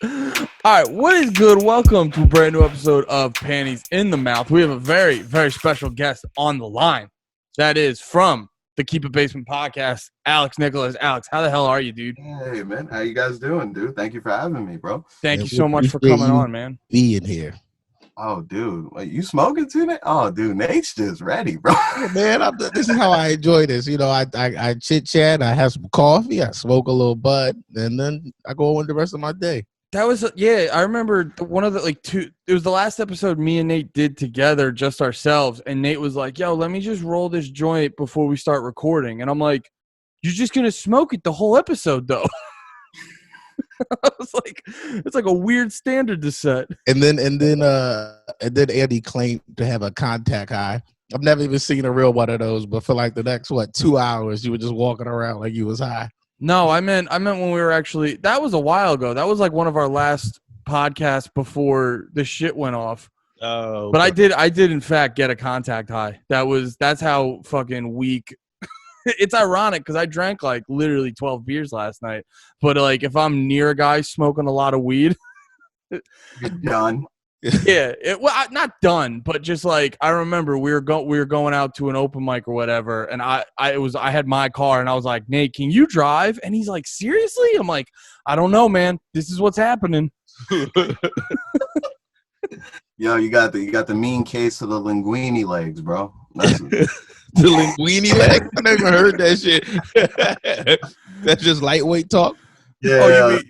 All right, what is good? Welcome to a brand new episode of Panties in the Mouth. We have a very, very special guest on the line. That is from the Keep It Basement podcast, Alex Nicholas. Alex, how the hell are you, dude? Hey, man. How you guys doing, dude? Thank you for having me, bro. Thank Man, you we so much for appreciate coming you on, man. being here. Oh, dude. Wait, you smoking too, Nate? Oh, dude. Nate's just ready, bro. Yeah, man, this is how I enjoy this. You know, I chit chat, I have some coffee, I smoke a little bud, and then I go on the rest of my day. That was, yeah, I remember one of the, it was the last episode me and Nate did together, just ourselves. And Nate was like, yo, let me just roll this joint before we start recording. And I'm like, you're just going to smoke it the whole episode, though. I was like, it's like a weird standard to set. And then Andy claimed to have a contact high. I've never even seen a real one of those, but for like the next 2 hours, you were just walking around like you was high. No, I meant when we were actually, that was a while ago. That was like one of our last podcasts before the shit went off. Oh, but I did in fact get a contact high. That's how fucking weak. It's ironic because I drank like literally 12 beers last night. But like if I'm near a guy smoking a lot of weed, You're done. yeah, not done, but just like I remember we were going out to an open mic or whatever, and I had my car and I was like, Nate, can you drive? And he's like, seriously? I'm like, I don't know, man. This is what's happening. Yo, you got the mean case of the linguini legs, bro. The linguini leg? I never heard that shit. That's just lightweight talk. Yeah, Oh, you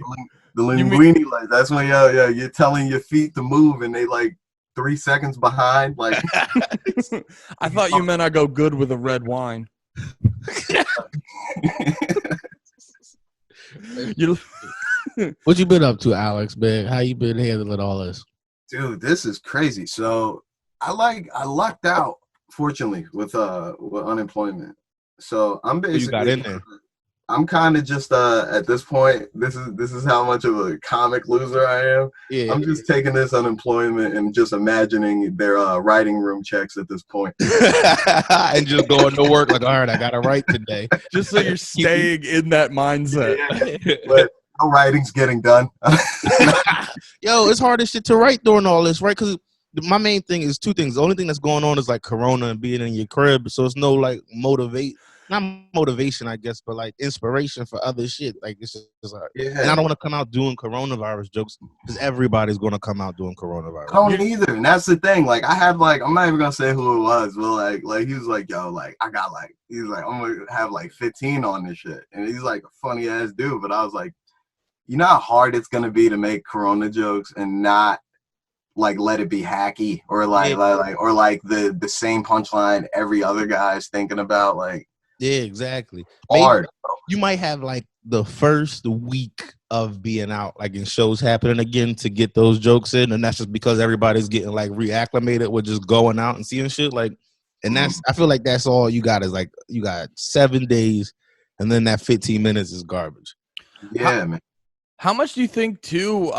the linguini legs. That's when you're telling your feet to move and they like 3 seconds behind. Like I thought you meant I go good with a red wine. What you been up to, Alex, man? How you been handling all this? Dude, this is crazy. So I lucked out, fortunately, with unemployment. So I'm basically You got in there. I'm kind of just at this point, this is how much of a comic loser I am. Yeah. I'm just taking this unemployment and just imagining their writing room checks at this point. And just going to work like, all right, I got to write today. Just so you're staying in that mindset. But no writing's getting done. Yo, it's hard as shit to write during all this, right? Because my main thing is two things. The only thing that's going on is like Corona and being in your crib. So it's no like not motivation, I guess, but like inspiration for other shit. Like it's just like, Yeah. and I don't want to come out doing coronavirus jokes because everybody's going to come out doing coronavirus. I don't either, and that's the thing. Like I had I'm not even gonna say who it was, but like he was like, yo, like I got he's like, I'm gonna have 15 on this shit, and he's like a funny ass dude. But I was like, you know how hard it's gonna be to make Corona jokes and not like let it be hacky or the same punchline every other guy's thinking about. Like, Yeah, exactly. hard. You might have like the first week of being out, like in shows happening again, to get those jokes in, and that's just because everybody's getting like reacclimated with just going out and seeing shit. Like, and that's I feel like that's all you got is like you got 7 days, and then that 15 minutes is garbage. Yeah, man. How much do you think too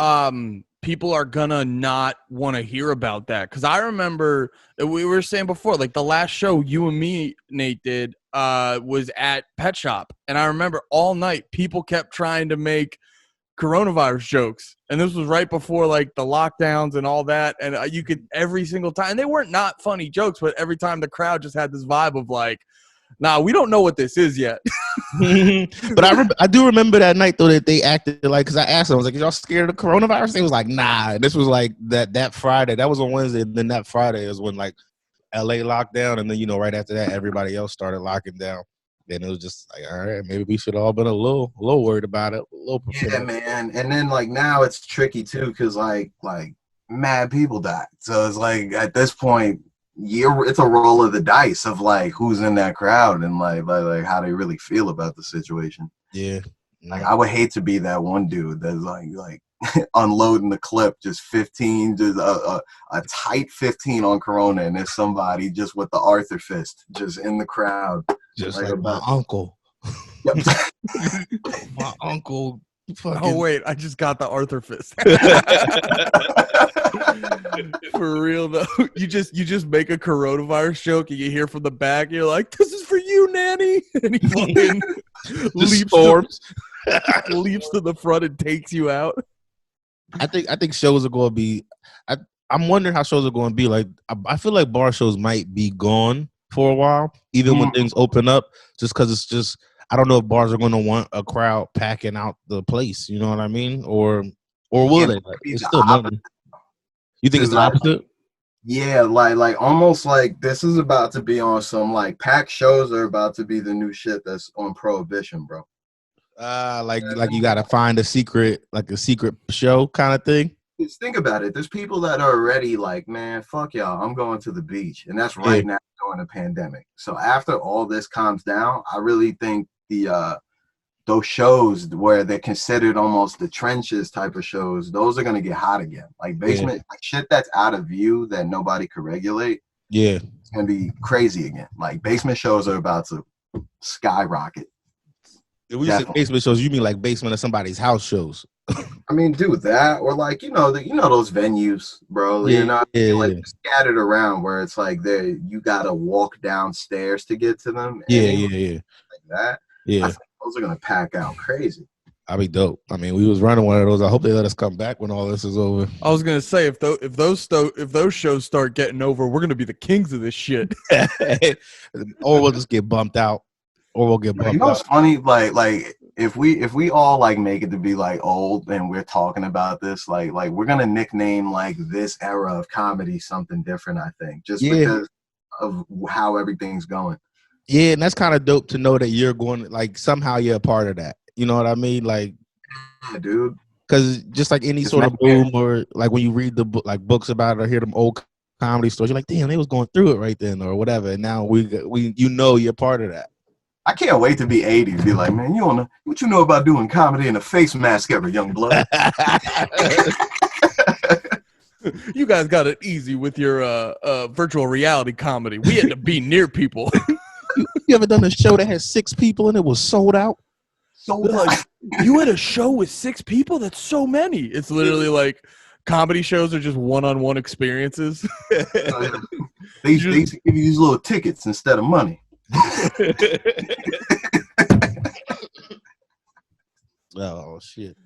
people are gonna not want to hear about that? Because I remember we were saying before, like the last show you and me, Nate, did was at Pet Shop, and I remember all night people kept trying to make coronavirus jokes, and this was right before like the lockdowns and all that, and you could every single time, and they weren't not funny jokes, but every time the crowd just had this vibe of like, nah, we don't know what this is yet. But I do remember that night though that they acted like, because I asked them, I was like, "Y'all scared of coronavirus?" They was like, "Nah." And this was like that Friday. That was on Wednesday. And then that Friday is when like LA locked down, and then right after that, everybody else started locking down. Then it was just like, all right, maybe we should all been a little worried about it. Yeah, man. And then now it's tricky too, because like mad people died. So it's like at this point, it's a roll of the dice of like who's in that crowd and like how they really feel about the situation. Yeah. Like I would hate to be that one dude that's like unloading the clip, just 15, just a tight 15 on Corona, and there's somebody just with the Arthur fist just in the crowd. Just like my uncle. Yep. My uncle. Oh wait, I just got the Arthur fist. For real though, you just make a coronavirus joke and you hear from the back, you're like, "This is for you, Nanny," and he fucking leaps to the front and takes you out. I think shows are going to be. I'm wondering how shows are going to be. Like I feel like bar shows might be gone for a while, even when things open up. Just because it's just I don't know if bars are going to want a crowd packing out the place. You know what I mean? Or will they? Like, it's still nothing. You think it's the opposite? Yeah, like almost like this is about to be on some like packed shows are about to be the new shit that's on Prohibition, bro. Like you gotta find a secret show kind of thing. Just think about it. There's people that are already like, man, fuck y'all, I'm going to the beach, and that's right now during the pandemic. So after all this calms down, I really think those shows where they're considered almost the trenches type of shows, those are gonna get hot again. Like basement, like shit that's out of view that nobody could regulate. Yeah, it's gonna be crazy again. Like basement shows are about to skyrocket. If we say basement shows, you mean like basement of somebody's house shows? I mean, do that or like those venues, bro. Like scattered around where it's like you gotta walk downstairs to get to them. Yeah. Like that. Yeah, I think those are gonna pack out crazy. I'd be dope. I mean, we was running one of those. I hope they let us come back when all this is over. I was gonna say if those shows start getting over, we're gonna be the kings of this shit. Or we'll just get bumped out. Or we'll get bumped out. You know what's funny? Like if we all like make it to be like old and we're talking about this, like we're gonna nickname like this era of comedy something different, I think. Just because of how everything's going. Yeah, and that's kind of dope to know that you're going like somehow you're a part of that. You know what I mean? Like, yeah, dude. Because just like any sort of boom or like when you read the like books about it or hear them old comedy stories, you're like, damn, they was going through it right then or whatever. And now we you're part of that. I can't wait to be 80 and be like, man, you don't know what you know about doing comedy in a face mask ever, young blood. You guys got it easy with your virtual reality comedy. We had to be near people. You ever done a show that had 6 people and it was sold out? Like, you had a show with 6 people? That's so many. It's literally like comedy shows are just one-on-one experiences. They used to give you these little tickets instead of money. Oh shit!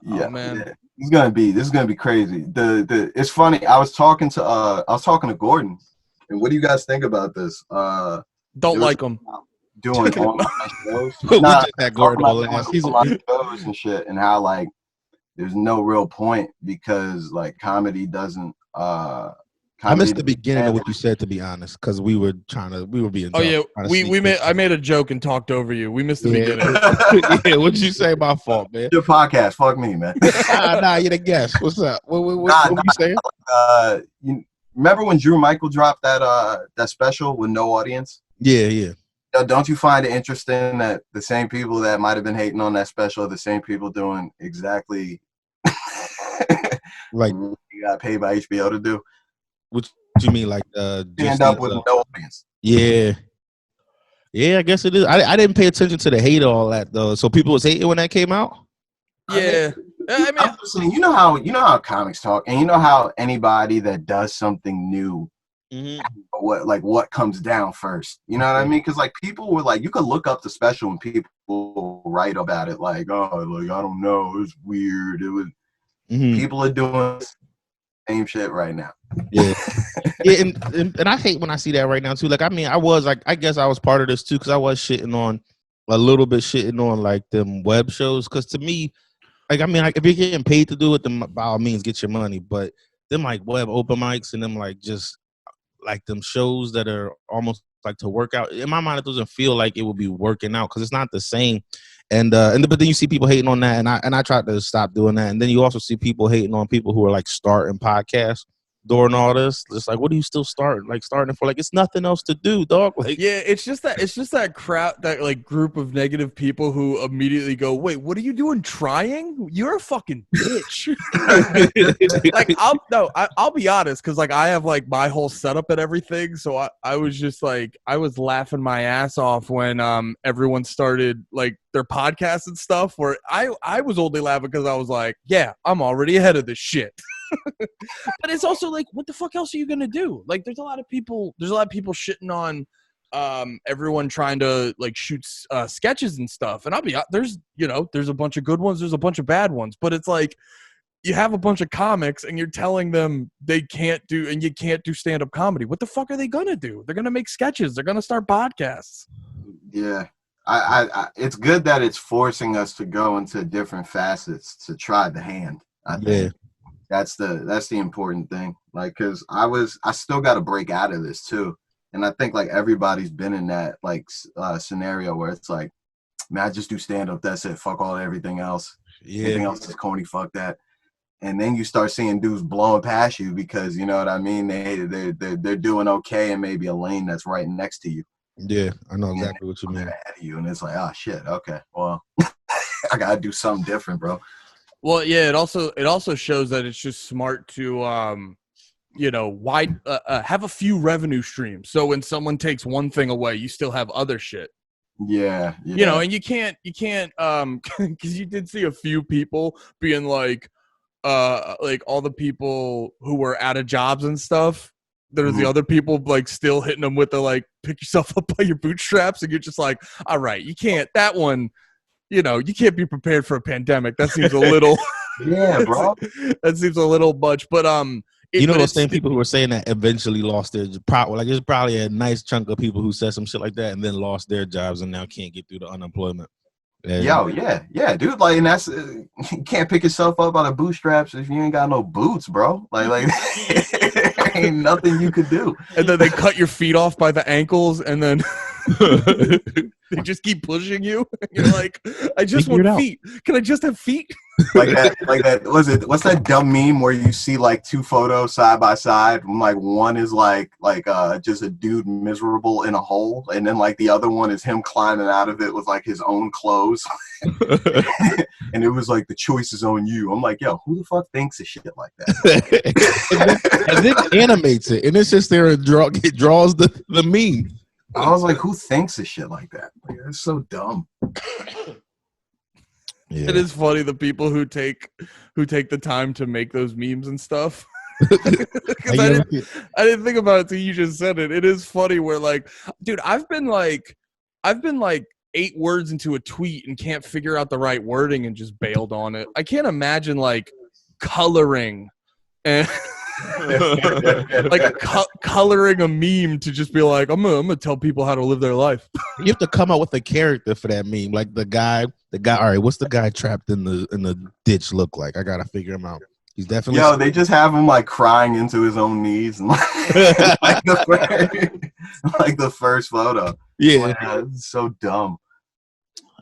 Yeah, man, yeah. This is gonna be crazy. It's funny. I was talking to Gordon, and what do you guys think about this? Don't like him. Doing online shows. Shows and shit, and how like there's no real point because like comedy doesn't. I missed the beginning of what you said, to be honest, because we were being. Oh yeah, I made a joke and talked over you. We missed the beginning. Yeah, what'd you say? My fault, man. Your podcast, fuck me, man. Nah, you're the guest. What's up? What you saying? You remember when Drew Michael dropped that special with no audience? Yeah. Don't you find it interesting that the same people that might have been hating on that special are the same people doing exactly like you got paid by HBO to do? What you mean, like stand up with no audience? Yeah, I guess it is. I didn't pay attention to the hate of all that though. So people was hating when that came out. Yeah, I mean, I'm saying, you know how comics talk, and you know how anybody that does something new, what comes down first. You know what I mean? Because like people were like, you could look up the special and people write about it like, oh, like I don't know, it was weird. It was people are doing same shit right now. Yeah, and I hate when I see that right now too. Like, I mean, I guess I was part of this too because I was shitting on like them web shows. Because to me, like, I mean, like, if you're getting paid to do it, then by all means get your money. But them like web open mics and them like just like them shows that are almost like to work out. In my mind, it doesn't feel like it would be working out because it's not the same. But then you see people hating on that, and I tried to stop doing that. And then you also see people hating on people who are like starting podcasts during all this. It's like, what are you still starting? Like starting for like it's nothing else to do, dog. Like, yeah, it's just that crowd, that like group of negative people who immediately go, wait, what are you doing trying? You're a fucking bitch. Like I'll be honest, because like I have like my whole setup and everything. So I was just like I was laughing my ass off when everyone started like their podcasts and stuff where I was only laughing because I was like, yeah, I'm already ahead of this shit. But it's also like, what the fuck else are you gonna do? Like, there's a lot of people shitting on everyone trying to like shoot sketches and stuff. And I'll be there's a bunch of good ones, there's a bunch of bad ones, but it's like you have a bunch of comics and you're telling them they can't do, and you can't do stand-up comedy. What the fuck are they gonna do? They're gonna make sketches. They're gonna start podcasts. Yeah. It's good that it's forcing us to go into different facets to try the hand. I think that's the important thing. Like, cause I still got to break out of this too. And I think like everybody's been in that like scenario where it's like, man, I just do stand up. That's it. Fuck all everything else. Yeah. Anything else is corny. Fuck that. And then you start seeing dudes blowing past you because, you know what I mean? They're doing okay in maybe a lane that's right next to you. Yeah, I know exactly what you mean. Ahead of you, and it's like, oh shit, okay, well, I gotta do something different, bro. Well, yeah, it also shows that it's just smart to you know, have a few revenue streams. So when someone takes one thing away, you still have other shit. Yeah. You know, and you can't because you did see a few people being like all the people who were out of jobs and stuff. There's the other people like still hitting them with the like pick yourself up by your bootstraps, and you're just like, all right, you can't. That one, you know, you can't be prepared for a pandemic. That seems a little, yeah, bro. That seems a little much. But you know, those same people who were saying that eventually lost their job. Like, there's probably a nice chunk of people who said some shit like that and then lost their jobs and now can't get through the unemployment. And Yeah, dude. Like, and that's you can't pick yourself up by the bootstraps if you ain't got no boots, bro. Like there ain't nothing you could do. And then they cut your feet off by the ankles, and then they just keep pushing you. You're like, I just want feet. Can I just have feet? Like that. What's that dumb meme where you see like two photos side by side? Like one is like just a dude miserable in a hole, and then like the other one is him climbing out of it with like his own clothes. And it was like, the choice is on you. I'm like, yo, who the fuck thinks of shit like that? and then animates it, and it's just there and it draws the meme. I was like, who thinks of shit like that? Like, it's so dumb. Yeah. It is funny, the people who take the time to make those memes and stuff. I didn't think about it until you just said it. It is funny where like, dude, I've been like 8 words into a tweet and can't figure out the right wording and just bailed on it. I can't imagine like coloring and like coloring a meme to just be like, I'm gonna tell people how to live their life. You have to come up with a character for that meme. Like the guy. All right, what's the guy trapped in the ditch look like? I gotta figure him out. He's definitely. Yo, they just have him like crying into his own knees, and like the first photo. Yeah, it's so dumb.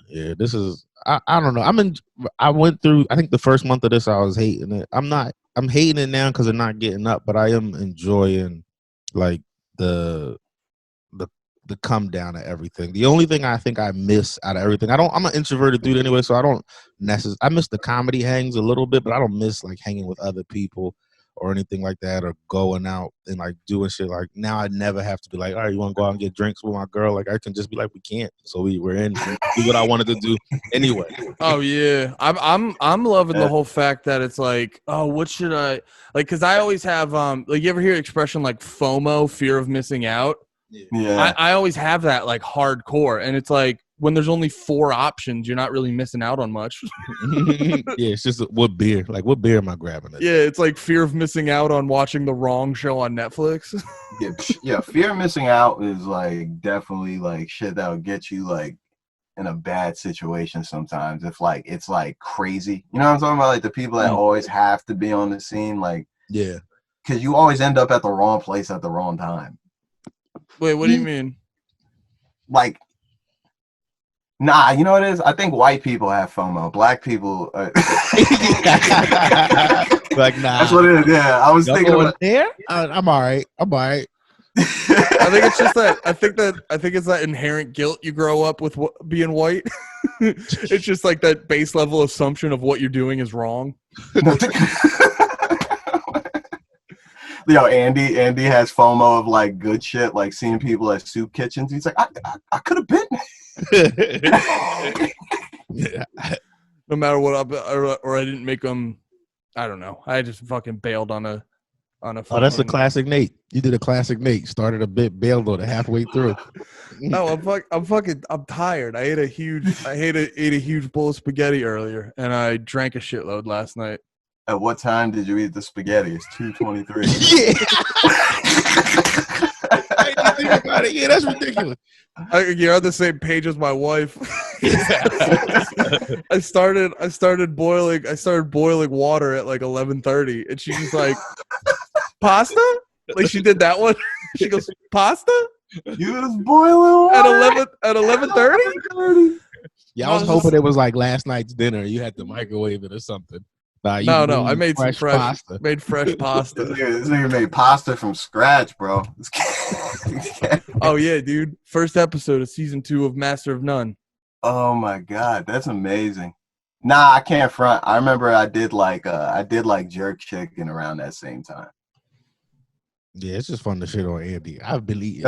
Yeah, this is. I don't know. I went through. I think the first month of this, I was hating it. I'm hating it now because I'm not getting up, but I am enjoying like the come down of everything. The only thing I think I miss out of everything, I'm an introverted dude anyway, so I don't necessarily. I miss the comedy hangs a little bit, but I don't miss like hanging with other people or anything like that, or going out and like doing shit. Like now, I never have to be like, all right, you want to go out and get drinks with my girl? Like I can just be like, we can't. So we're in. Do what I wanted to do anyway. Oh yeah, I'm loving the whole fact that it's like, oh, what should I like? Because I always have like, you ever hear the expression like FOMO, fear of missing out? Yeah. I always have that like hardcore, and it's like when there's only 4 options, you're not really missing out on much. Yeah, it's just what beer am I grabbing? Yeah, it's like fear of missing out on watching the wrong show on Netflix. Yeah, fear of missing out is like definitely like shit that'll get you like in a bad situation sometimes. If like it's like crazy, you know what I'm talking about? Like the people that always have to be on the scene, like yeah, because you always end up at the wrong place at the wrong time. Wait, what do you mean? Like, nah, you know what it is? I think white people have FOMO. Black people, like nah. That's what it is. Yeah, I was thinking about there. I'm all right. I think it's just that. I think it's that inherent guilt you grow up with being white. It's just like that base level assumption of what you're doing is wrong. Yo, Andy has FOMO of like good shit, like seeing people at soup kitchens. He's like, I could have been. No matter what, or I didn't make them. I don't know. I just fucking bailed on a. Fucking, oh, that's a classic Nate. You did a classic Nate. Started a bit, bailed on it halfway through. No, I'm tired. I ate a huge bowl of spaghetti earlier, and I drank a shitload last night. At what time did you eat the spaghetti? It's 2:23. Yeah. I didn't think about it. Yeah, that's ridiculous. You're on the same page as my wife. I started boiling water at like 11:30, and she's just like, pasta? Like she did that one. She goes, pasta? You was boiling water At 11:30? Yeah, I was hoping it was like last night's dinner. You had to microwave it or something. Nah, you No, I made fresh pasta. Made fresh pasta. This nigga made pasta from scratch, bro. Oh yeah, dude. First episode of season 2 of Master of None. Oh my god, that's amazing. Nah, I can't front. I remember I did like jerk chicken around that same time. Yeah, it's just fun to shit on Andy. I've been eating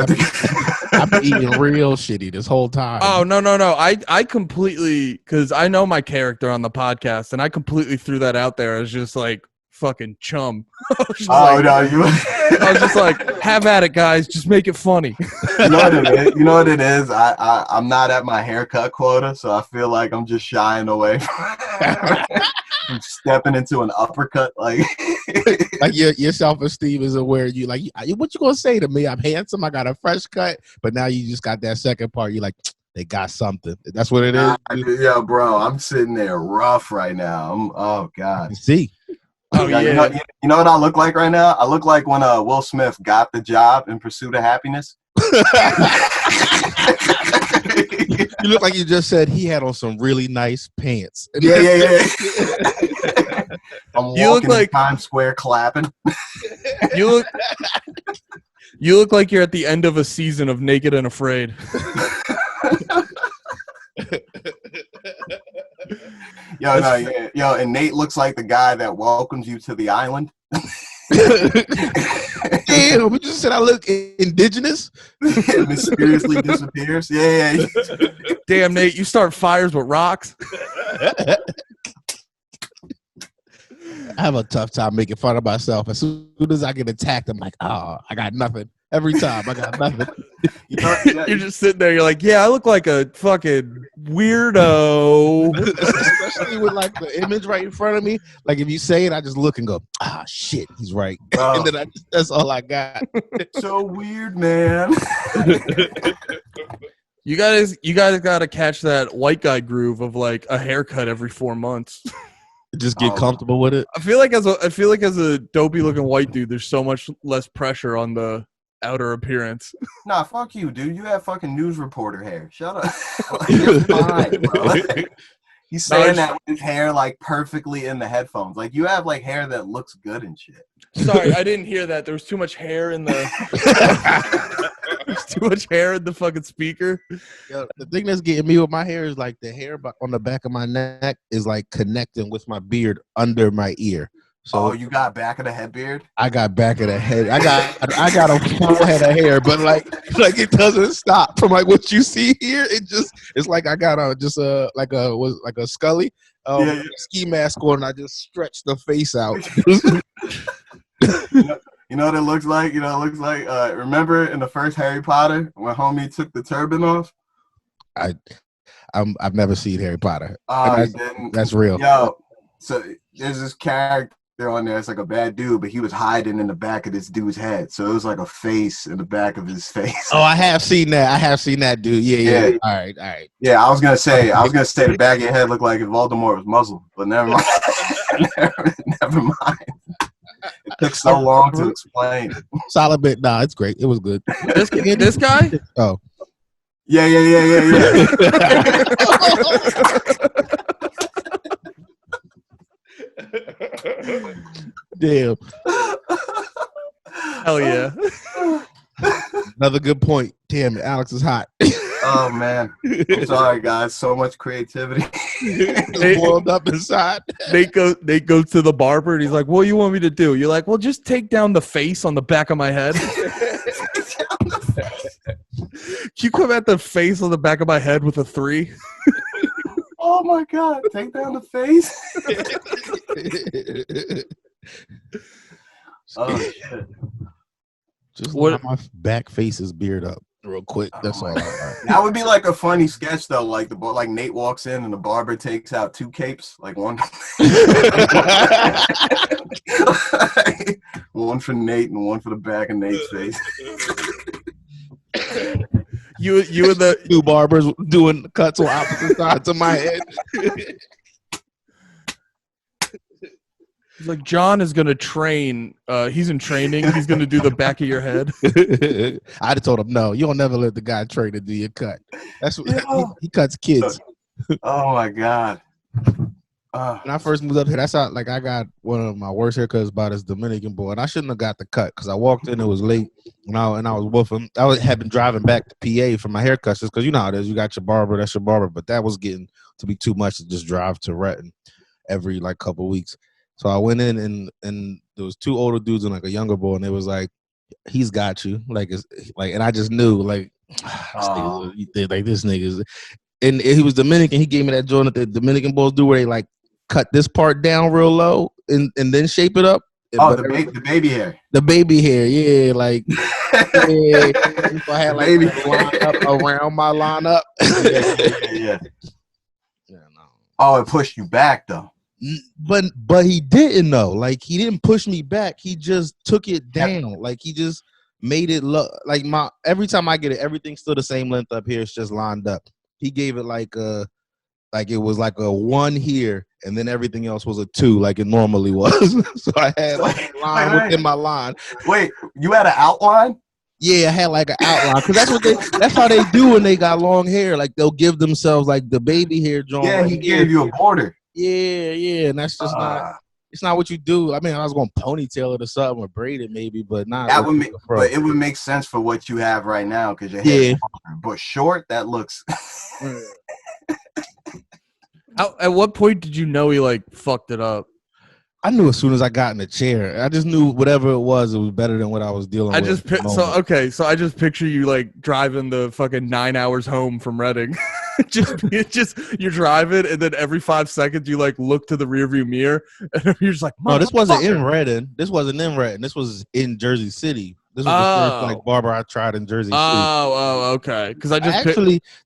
real shitty this whole time. Oh no. I completely, because I know my character on the podcast, and I completely threw that out there as just like fucking chum. I was just like, have at it, guys. Just make it funny. You know what it is? I'm not at my haircut quota, so I feel like I'm just shying away from stepping into an uppercut. Like your self-esteem is aware. You like, what you gonna say to me? I'm handsome. I got a fresh cut, but now you just got that second part. You're like, they got something. That's what it is. Yeah, bro. I'm sitting there rough right now. Oh god. See. Oh yeah. You know what I look like right now? I look like when Will Smith got the job in Pursuit of Happiness. You look like you just said he had on some really nice pants. Yeah. I'm walking in Times Square clapping. You look like you're at the end of a season of Naked and Afraid. Yo, and Nate looks like the guy that welcomes you to the island. Damn, we just said I look indigenous. Mysteriously disappears. Yeah. Damn, Nate, you start fires with rocks. I have a tough time making fun of myself. As soon as I get attacked, I'm like, oh, I got nothing. Every time I got nothing. You're just sitting there. You're like, yeah, I look like a fucking weirdo. Especially with like the image right in front of me. Like if you say it, I just look and go, ah, shit, he's right. And then that's all I got. So weird, man. You guys got to catch that white guy groove of like a haircut every 4 months. Just get comfortable with it. I feel like as a dopey looking white dude, there's so much less pressure on the outer appearance. Nah, fuck you, dude. You have fucking news reporter hair. Shut up. You're fine, bro. Like, he's saying that with his hair like perfectly in the headphones. Like you have like hair that looks good and shit. Sorry, I didn't hear that. There was too much hair in the. There's too much hair in the fucking speaker. Yo, the thing that's getting me with my hair is like the hair on the back of my neck is like connecting with my beard under my ear. So you got back of the head beard? I got back of the head. I got a full head of hair, but like it doesn't stop from like what you see here. It's like I got like a Scully ski mask on. And I just stretch the face out. You know what it looks like? Remember in the first Harry Potter when homie took the turban off? I've never seen Harry Potter. That's real. Yo, so there's this character on there. It's like a bad dude, but he was hiding in the back of this dude's head. So it was like a face in the back of his face. Oh, I have seen that dude. Yeah. All right. Yeah, I was gonna say the back of your head looked like if Voldemort was Muslim, but never mind. never mind. It took so long to explain. Solid bit. Nah, it's great. It was good. This guy? Oh. Yeah. Damn. Hell yeah. Another good point. Damn, Alex is hot. Oh man. I'm sorry guys. So much creativity. Boiled up inside. Nate goes to the barber and he's like, what do you want me to do? You're like, well, just take down the face on the back of my head. Can you come at the face on the back of my head with a 3? Oh my god, take down the face. Oh shit. Just what my back face is beard up. real quick. That's all I got. That would be like a funny sketch though. Like like Nate walks in and the barber takes out 2 capes, like one, one for Nate and one for the back of Nate's face. You and the two barbers doing cuts on opposite sides of my head. He's like, John is gonna train. He's in training. He's gonna do the back of your head. I'd have told him, no, you don't never let the guy train to do your cut. That's what he cuts kids. Oh my god. When I first moved up here, that's how like I got one of my worst haircuts by this Dominican boy, and I shouldn't have got the cut because I walked in, it was late, and I was with him. Had been driving back to PA for my haircuts just because you know how it is. You got your barber, that's your barber, but that was getting to be too much to just drive to Retton every like couple of weeks. So I went in and there was 2 older dudes and like a younger boy, and it was like, he's got you, like it's like, and I just knew like, this nigga's, and he was Dominican. He gave me that joint that the Dominican boys do where they like cut this part down real low and then shape it up. Oh, the baby hair. The baby hair, yeah, like yeah. So I had like a line up around my lineup. Yeah. No. Oh, it pushed you back though. But he didn't though. Like he didn't push me back. He just took it down. Like he just made it look like every time I get it, everything's still the same length up here. It's just lined up. He gave it like it was like a 1 here, and then everything else was a 2, like it normally was. So I had like a line within my line. Wait, you had an outline? Yeah, I had like an outline because that's how they do when they got long hair. Like they'll give themselves like the baby hair joint. Yeah, he gave you a border. Yeah, and that's just not. It's not what you do. I mean, I was going to ponytail it or something or braid it maybe, but not. That would make, but it would make sense for what you have right now because your hair is longer. But short, that looks. At what point did you know he like fucked it up? I knew as soon as I got in the chair. I just knew whatever it was better than what I was dealing with. So I just picture you like driving the fucking 9 hours home from Reading. just you're driving, and then every 5 seconds you like look to the rearview mirror, and you're just like, no, this wasn't in Reading. This wasn't in Reading. This was in Jersey City. This was the first like barber I tried in Jersey City. Oh, okay. Because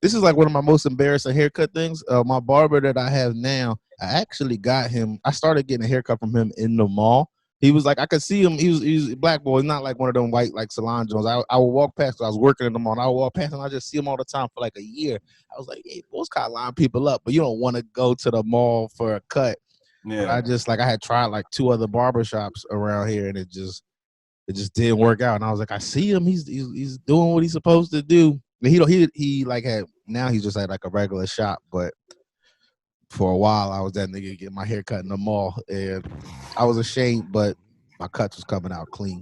this is like one of my most embarrassing haircut things. My barber that I have now, I actually got him. I started getting a haircut from him in the mall. He was like, I could see him. He was a black boy, not like one of them white like salon joints. I would walk past. I was working in the mall. And I would walk past, and I just see him all the time for like a year. I was like, hey, those kind of line people up, but you don't want to go to the mall for a cut. Yeah. But I just like I had tried like 2 other barbershops around here, and it just didn't work out. And I was like, I see him. He's doing what he's supposed to do. And he like had now he's just at like a regular shop, but for a while I was that nigga getting my hair cut in the mall, and I was ashamed, but my cuts was coming out clean.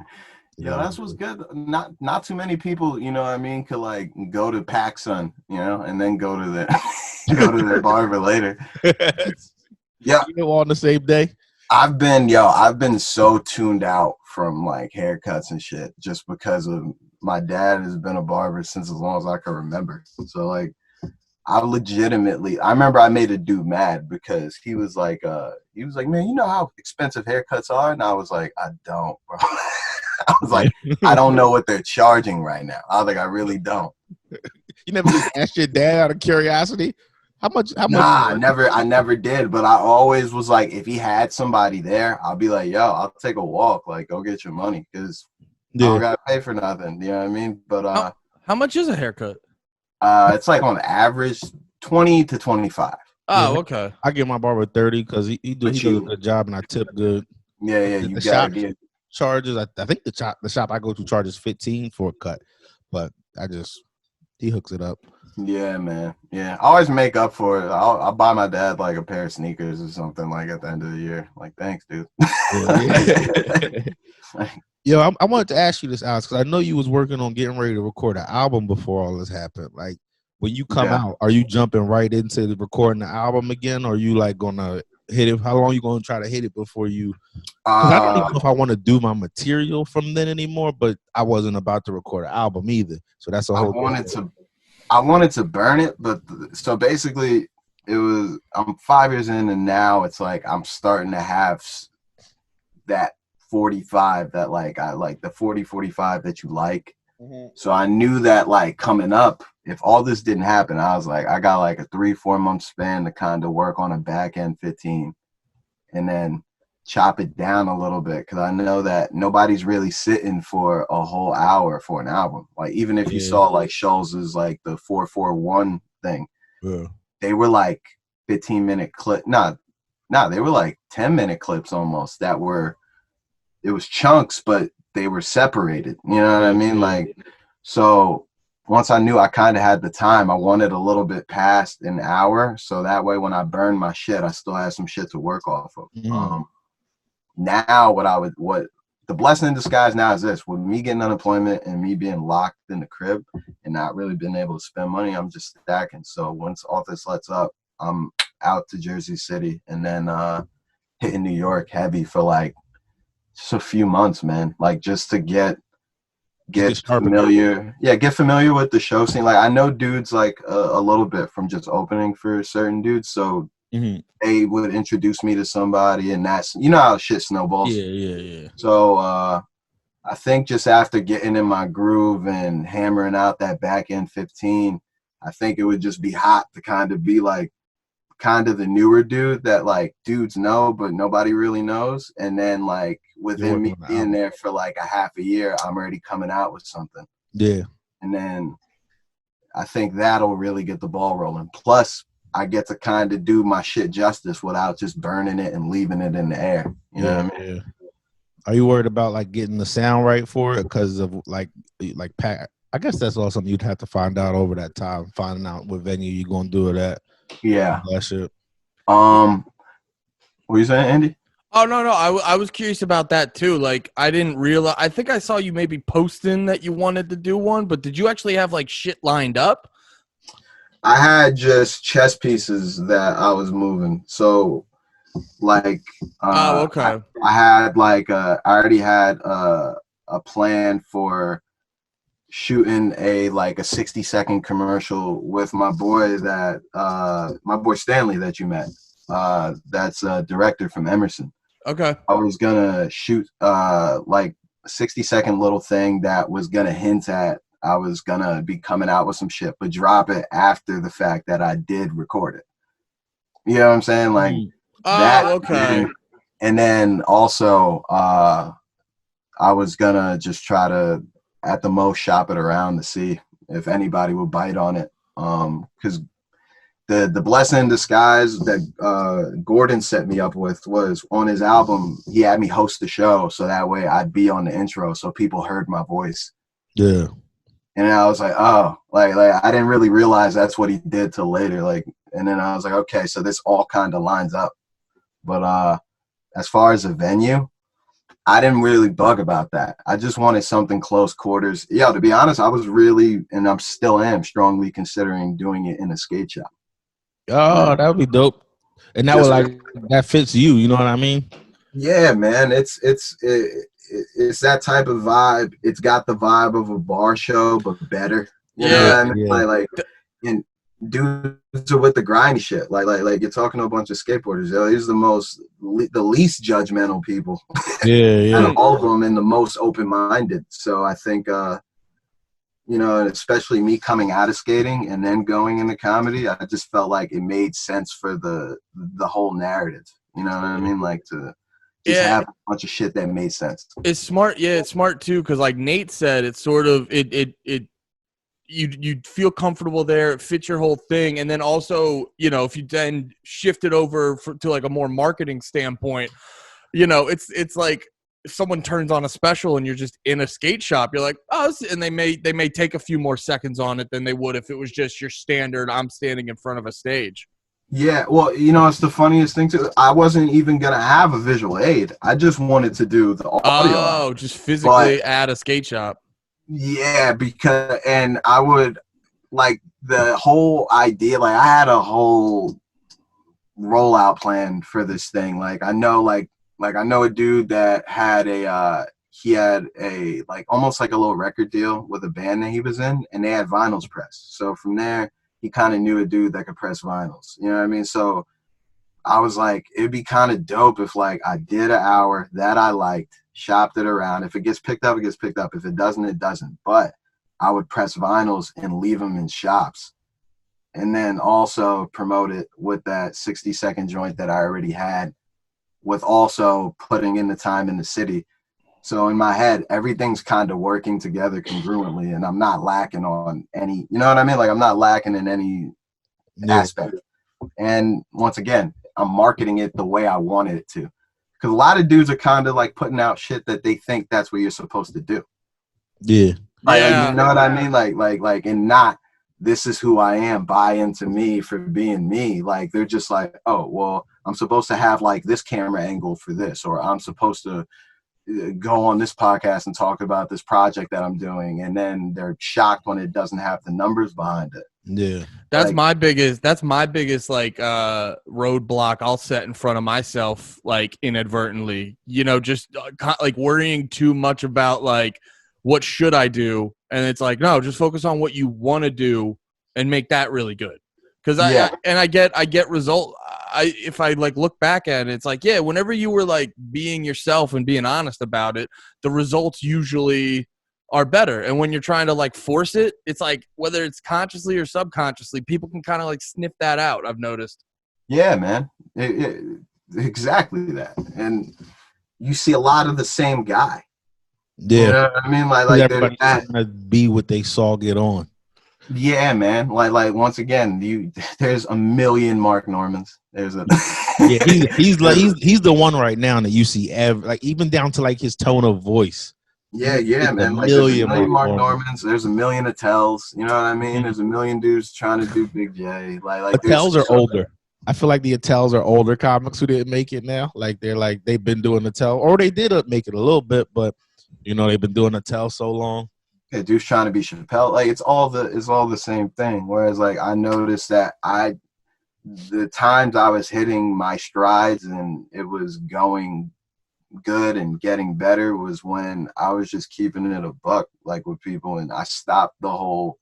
Yeah, that's what's good. Not too many people, you know what I mean, could like go to PacSun, you know, and then go to their barber later. Yeah, you know, on the same day. I've been so tuned out from like haircuts and shit just because of my dad has been a barber since as long as I can remember. So like I remember I made a dude mad because he was like, man, you know how expensive haircuts are? And I was like, I don't, bro. I was like, I don't know what they're charging right now. I was like, I really don't. You never just asked your dad out of curiosity? How much? Nah, I never did. But I always was like, if he had somebody there, I'll be like, yo, I'll take a walk. Like, go get your money because I don't gotta pay for nothing. You know what I mean? But how much is a haircut? It's like on average 20 to 25. Oh, okay. I give my barber 30 because he does a good job and I tip good. Yeah, you gotta get charges. I think the shop I go to charges 15 for a cut, but he hooks it up. Yeah, man. Yeah, I always make up for it. I'll buy my dad like a pair of sneakers or something like at the end of the year. Like, thanks, dude. Yo, I wanted to ask you this, Alex, because I know you was working on getting ready to record an album before all this happened. Like, when you come out, are you jumping right into recording the album again, or are you like gonna hit it? How long are you gonna try to hit it before you? I don't even know if I want to do my material from then anymore, but I wasn't about to record an album either, so that's a whole. I wanted to burn it, but so basically, I'm 5 years in, and now it's like I'm starting to have that 45 that like I like the 40-45 that you like. So I knew that like coming up, if all this didn't happen, I was like, I got like a 3-4 month span to kind of work on a back end 15 and then chop it down a little bit. Cause I know that nobody's really sitting for a whole hour for an album. Like even if you saw like Schulz's like the 441 thing, they were like 15-minute clip. They were like 10-minute clips almost that were, it was chunks, but they were separated. You know what I mean? Like, so once I knew I kind of had the time, I wanted a little bit past an hour. So that way, when I burned my shit, I still had some shit to work off of. Now what the blessing in disguise now is this: with me getting unemployment and me being locked in the crib and not really being able to spend money, I'm just stacking. So once all this lets up, I'm out to Jersey City and then hitting New York heavy for like just a few months, man. Like just to get familiar. Yeah, get familiar with the show scene. Like I know dudes like a little bit from just opening for certain dudes. So they would introduce me to somebody and that's, you know how shit snowballs. Yeah. So I think just after getting in my groove and hammering out that back end 15, I think it would just be hot to kind of be like kind of the newer dude that like dudes know but nobody really knows, and then like within me being there for like a half a year, I'm already coming out with something. And then I think that'll really get the ball rolling. Plus I get to kind of do my shit justice without just burning it and leaving it in the air. You know what I mean? Are you worried about like getting the sound right for it because of like Pat? I guess that's all something you'd have to find out over that time, finding out what venue you're gonna do it at. Yeah. That shit. What were you saying, Andy? Oh, no. I was curious about that too. Like, I didn't realize. I think I saw you maybe posting that you wanted to do one, but did you actually have like shit lined up? I had just chess pieces that I was moving. So, like, okay. I had like I already had a plan for shooting a 60-second commercial with my boy Stanley that you met. That's a director from Emerson. Okay. I was gonna shoot like a 60-second little thing that was gonna hint at I was gonna be coming out with some shit, but drop it after the fact that I did record it. You know what I'm saying? Like that. Okay. And then also I was gonna just try to at the most shop it around to see if anybody would bite on it. Because the blessing in disguise that Gordon set me up with was on his album. He had me host the show, so that way I'd be on the intro, so people heard my voice. Yeah. And I was like, oh, like I didn't really realize that's what he did till later. Like, and then I was like, okay, so this all kind of lines up. But as far as a venue, I didn't really bug about that. I just wanted something close quarters. Yeah, to be honest, I was really, and I'm still am strongly considering doing it in a skate shop. Oh, that would be dope. And that would that fits you. You know what I mean? Yeah, man. It's it's that type of vibe. It's got the vibe of a bar show, but better. You know what I mean? Like, and dudes are with the grimy shit. Like you're talking to a bunch of skateboarders. These are the least judgmental people. And all of them and the most open-minded. So I think, especially me coming out of skating and then going into comedy, I just felt like it made sense for the whole narrative. You know what I mean? Like to just have a bunch of shit that made sense. It's smart. Yeah, it's smart too. Cause like Nate said, it's sort of, you'd feel comfortable there. It fits your whole thing. And then also, if you then shift it over to like a more marketing standpoint, it's like if someone turns on a special and you're just in a skate shop, you're like, oh, and they may take a few more seconds on it than they would if it was just your standard, I'm standing in front of a stage. Yeah, well, it's the funniest thing too. I wasn't even gonna have a visual aid. I just wanted to do the audio. Oh, just physically at a skate shop. Yeah, and I would like the whole idea. Like I had a whole rollout plan for this thing. Like I know, I know a dude that had he had a almost like a little record deal with a band that he was in, and they had vinyls pressed. So from there, he kind of knew a dude that could press vinyls. You know what I mean? So I was like, it'd be kind of dope if I did an hour that I liked, shopped it around. If it gets picked up, it gets picked up. If it doesn't, it doesn't. But I would press vinyls and leave them in shops, and then also promote it with that 60-second joint that I already had, with also putting in the time in the city. So in my head, everything's kind of working together congruently, and I'm not lacking on any, you know what I mean? Like I'm not lacking in any aspect. And once again, I'm marketing it the way I wanted it to. Because a lot of dudes are kind of like putting out shit that they think that's what you're supposed to do. Yeah. Like, you know what I mean? Like, and not, this is who I am, buy into me for being me. Like, they're just like, oh, well, I'm supposed to have like this camera angle for this, or I'm supposed to go on this podcast and talk about this project that I'm doing. And then they're shocked when it doesn't have the numbers behind it. Yeah. That's my biggest like roadblock I'll set in front of myself, like inadvertently, you know, just like worrying too much about like what should I do, and it's like, no, just focus on what you want to do and make that really good. Because I get result. If I like look back at it, it's like, yeah, whenever you were like being yourself and being honest about it, the results usually are better. And when you're trying to like force it, it's like, whether it's consciously or subconsciously, people can kind of like sniff that out, I've noticed. Yeah, man. Exactly that. And you see a lot of the same guy. Yeah. You know what I mean? Like everybody trying to be what they saw get on. Yeah, man. Like once again, there's a million Mark Normans. There's a yeah, he's the one right now that you see like even down to like his tone of voice. Yeah, man. Like there's a million Mark Normans. There's a million Attels. You know what I mean? There's a million dudes trying to do Big J. Like Attels are older. I feel like the Attels are older comics who didn't make it now. Like they've been doing Attel, or they did make it a little bit, but you know they've been doing Attel so long. Yeah, dude's trying to be Chappelle. Like it's all the same thing. Whereas like I noticed that the times I was hitting my strides and it was going good and getting better was when I was just keeping it a buck, like with people, and I stopped the whole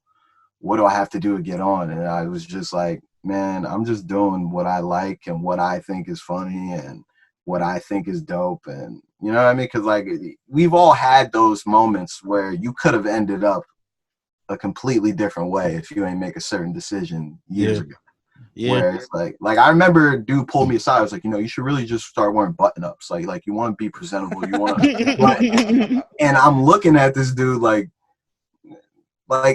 what do I have to do to get on, and I was just like, man, I'm just doing what I like and what I think is funny and what I think is dope. And you know what I mean? Because like we've all had those moments where you could have ended up a completely different way if you ain't make a certain decision years ago. Yeah. Where it's like I remember a dude pulled me aside. I was like, you know, you should really just start wearing button ups. Like you want to be presentable. You want to. And I'm looking at this dude like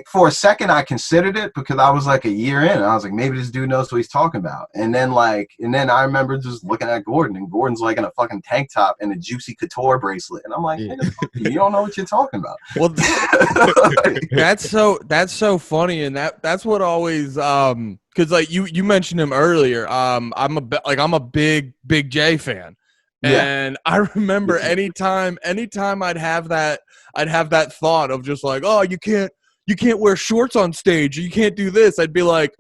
for a second I considered it because I was like a year in. And I was like, maybe this dude knows what he's talking about. And then I remember just looking at Gordon, and Gordon's like in a fucking tank top and a Juicy Couture bracelet. And I'm like, hey, you don't know what you're talking about. Well, that's so funny. And that's what always, cause like you mentioned him earlier. I'm a big J fan. And I remember anytime I'd have that thought of just like, oh, you can't wear shorts on stage, or you can't do this. I'd be like,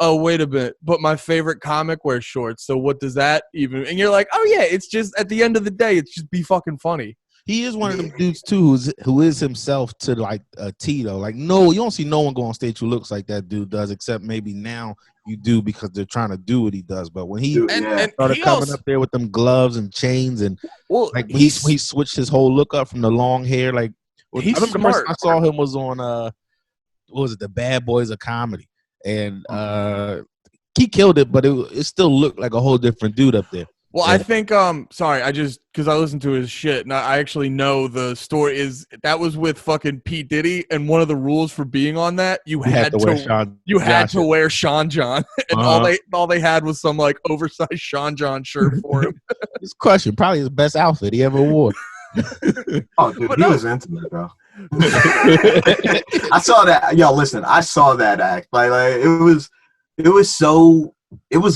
oh, wait a minute, but my favorite comic wears shorts, so what does that even? And you're like, oh yeah, it's just at the end of the day, it's just be fucking funny. He is one of them dudes too, who is himself to like a T though. Like no, you don't see no one go on stage who looks like that dude does, except maybe now you do because they're trying to do what he does. But when he started coming up there with them gloves and chains, and like he switched his whole look up from the long hair, like he's I remember smart. The first I saw him was on what was it, The Bad Boys of Comedy, and he killed it, but it still looked like a whole different dude up there. Well, I think sorry, because I listened to his shit, and I actually know the story is that was with fucking P. Diddy, and one of the rules for being on that you had to wear Sean John, and all they had was some like oversized Sean John shirt for him. It's question, probably his best outfit he ever wore. Oh, dude, he was into it, bro. I saw that. Yo, listen, I saw that act. Like it was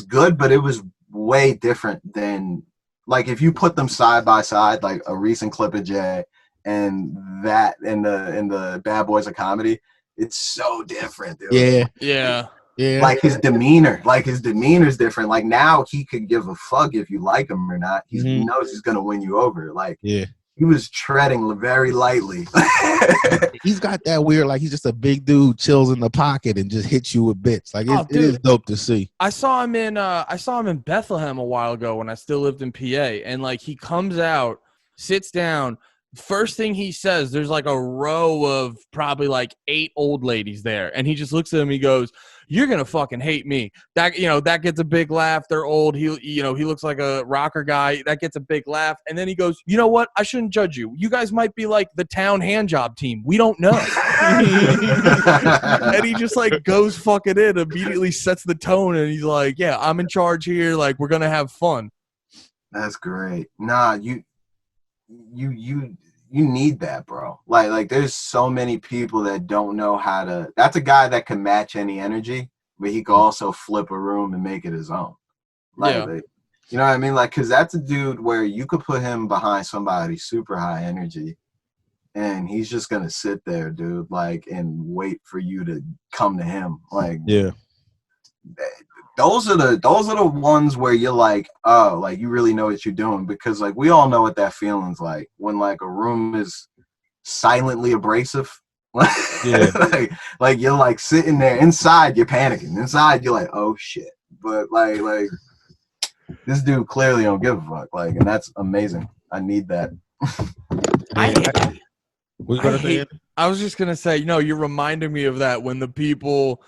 good, but it was way different than like if you put them side by side, like a recent clip of Jay and that in the Bad Boys of Comedy, it's so different, dude. Yeah. Like his demeanor's different. Like now he could give a fuck if you like him or not. He knows he's gonna win you over. Like he was treading very lightly. He's got that weird, like he's just a big dude, chills in the pocket and just hits you with bits. Like it is dope to see. I saw him in Bethlehem a while ago when I still lived in PA, and like he comes out, sits down, first thing he says, there's like a row of probably like 8 old ladies there. And he just looks at him. He goes, "You're going to fucking hate me." That gets a big laugh. They're old. He looks like a rocker guy. That gets a big laugh. And then he goes, "You know what? I shouldn't judge you. You guys might be like the town hand job team. We don't know." And he just like goes fucking in, immediately sets the tone. And he's like, "Yeah, I'm in charge here. Like, we're going to have fun." That's great. Nah, you need that, bro. Like there's so many people that don't know how to. That's a guy that can match any energy, but he can also flip a room and make it his own. Like, you know what I mean? Like, cause that's a dude where you could put him behind somebody super high energy, and he's just gonna sit there, dude, like, and wait for you to come to him. Like, yeah. Those are the ones where you're like, oh, like you really know what you're doing, because like we all know what that feeling's like when like a room is silently abrasive. Yeah. like you're like sitting there inside, you're panicking. Inside, you're like, oh shit. But like this dude clearly don't give a fuck. Like, and that's amazing. I need that. I was just gonna say, you're reminding me of that when the people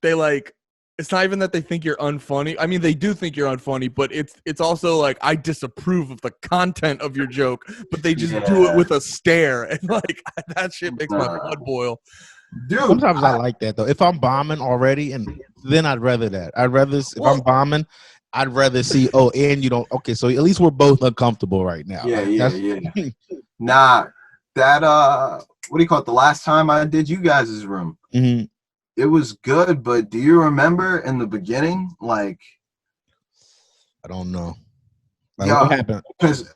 they like, it's not even that they think you're unfunny. I mean, they do think you're unfunny, but it's also like, I disapprove of the content of your joke, but they just do it with a stare, and like that shit makes my blood boil. Dude, sometimes I like that though. If I'm bombing already, and then I'd rather that. If I'm bombing, I'd rather see. Oh, and you don't. Okay, so at least we're both uncomfortable right now. Yeah. Nah, that what do you call it? The last time I did you guys' room. Mm-hmm. It was good, but do you remember in the beginning, like? I don't know. What happened? Because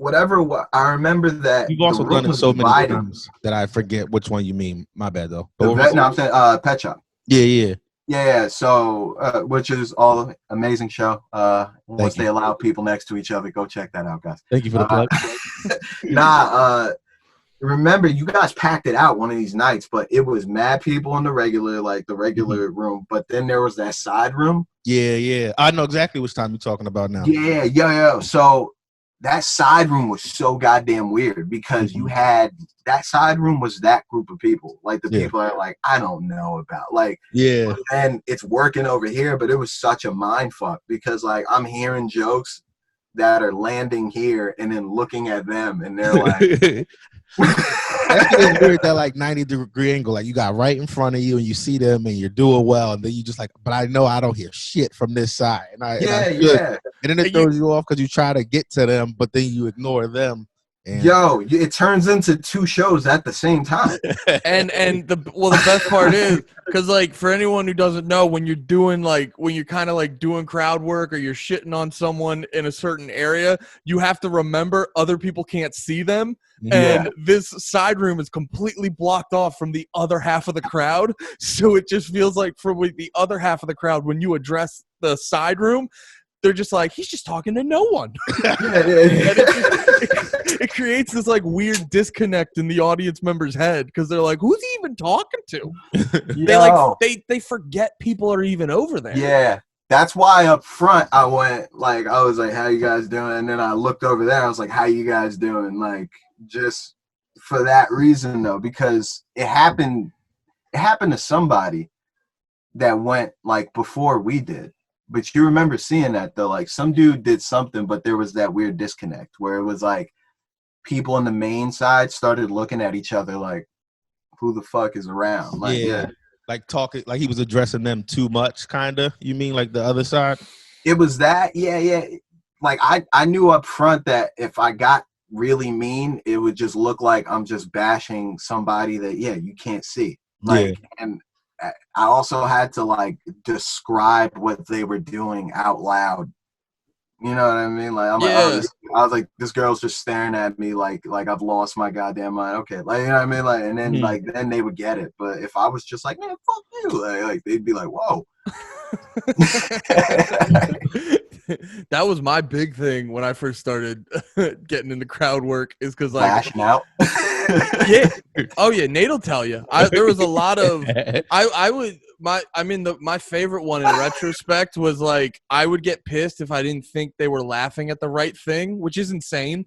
I remember that you've also done it so many times that I forget which one you mean. My bad though. I'm saying Pet Shop. Yeah. So, which is all amazing show. Once they allow people next to each other, go check that out, guys. Thank you for the plug. Remember, you guys packed it out one of these nights, but it was mad people in the regular room. But then there was that side room. Yeah. I know exactly which time you're talking about now. Yeah. So that side room was so goddamn weird because you had that side room was that group of people. Like the people are like, I don't know about. Like, and it's working over here, but it was such a mind fuck because like I'm hearing jokes that are landing here and then looking at them and they're like That's weird, that like 90-degree angle, like you got right in front of you and you see them and you're doing well, and then you just like, but I know I don't hear shit from this side, and then it throws you off because you try to get to them, but then you ignore them. And it turns into 2 shows at the same time. and the best part is because like for anyone who doesn't know, when you're kind of like doing crowd work or you're shitting on someone in a certain area, you have to remember other people can't see them. And this side room is completely blocked off from the other half of the crowd. So it just feels like for the other half of the crowd, when you address the side room, they're just like, he's just talking to no one. And it creates this like weird disconnect in the audience member's head because they're like, who's he even talking to? They forget people are even over there. Yeah. That's why up front I went like, I was like, how you guys doing? And then I looked over there. I was like, how you guys doing? Like, just for that reason though, because it happened to somebody that went like before we did. But you remember seeing that though, like some dude did something, but there was that weird disconnect where it was like people on the main side started looking at each other like, who the fuck is around? Like, like talking, like he was addressing them too much, kind of. You mean like the other side? It was that, yeah. Like I knew up front that if I got really mean, it would just look like I'm just bashing somebody that you can't see. Like, and I also had to like describe what they were doing out loud. You know what I mean? Like I'm I was like, this girl's just staring at me like I've lost my goddamn mind. Okay, like you know what I mean? Like, and then like then they would get it. But if I was just like, man, fuck you, like they'd be like, whoa. That was my big thing when I first started getting into crowd work, is because like lashing out. Nate'll tell you. There was a lot of I would my favorite one in retrospect was like I would get pissed if I didn't think they were laughing at the right thing, which is insane.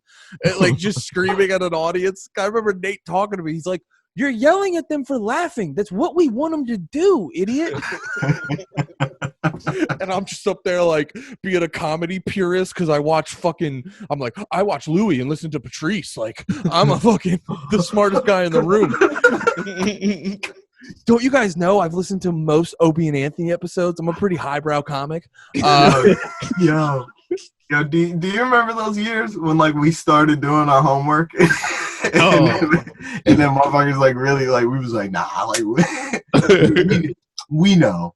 Like just screaming at an audience. I remember Nate talking to me. He's like, "You're yelling at them for laughing. That's what we want them to do, idiot." And I'm just up there like being a comedy purist because I watch Louis and listen to Patrice. Like I'm the smartest guy in the room. Don't you guys know I've listened to most Opie and Anthony episodes? I'm a pretty highbrow comic. Yo, do you remember those years when like we started doing our homework? and then motherfuckers like really like we was like, nah, like we know.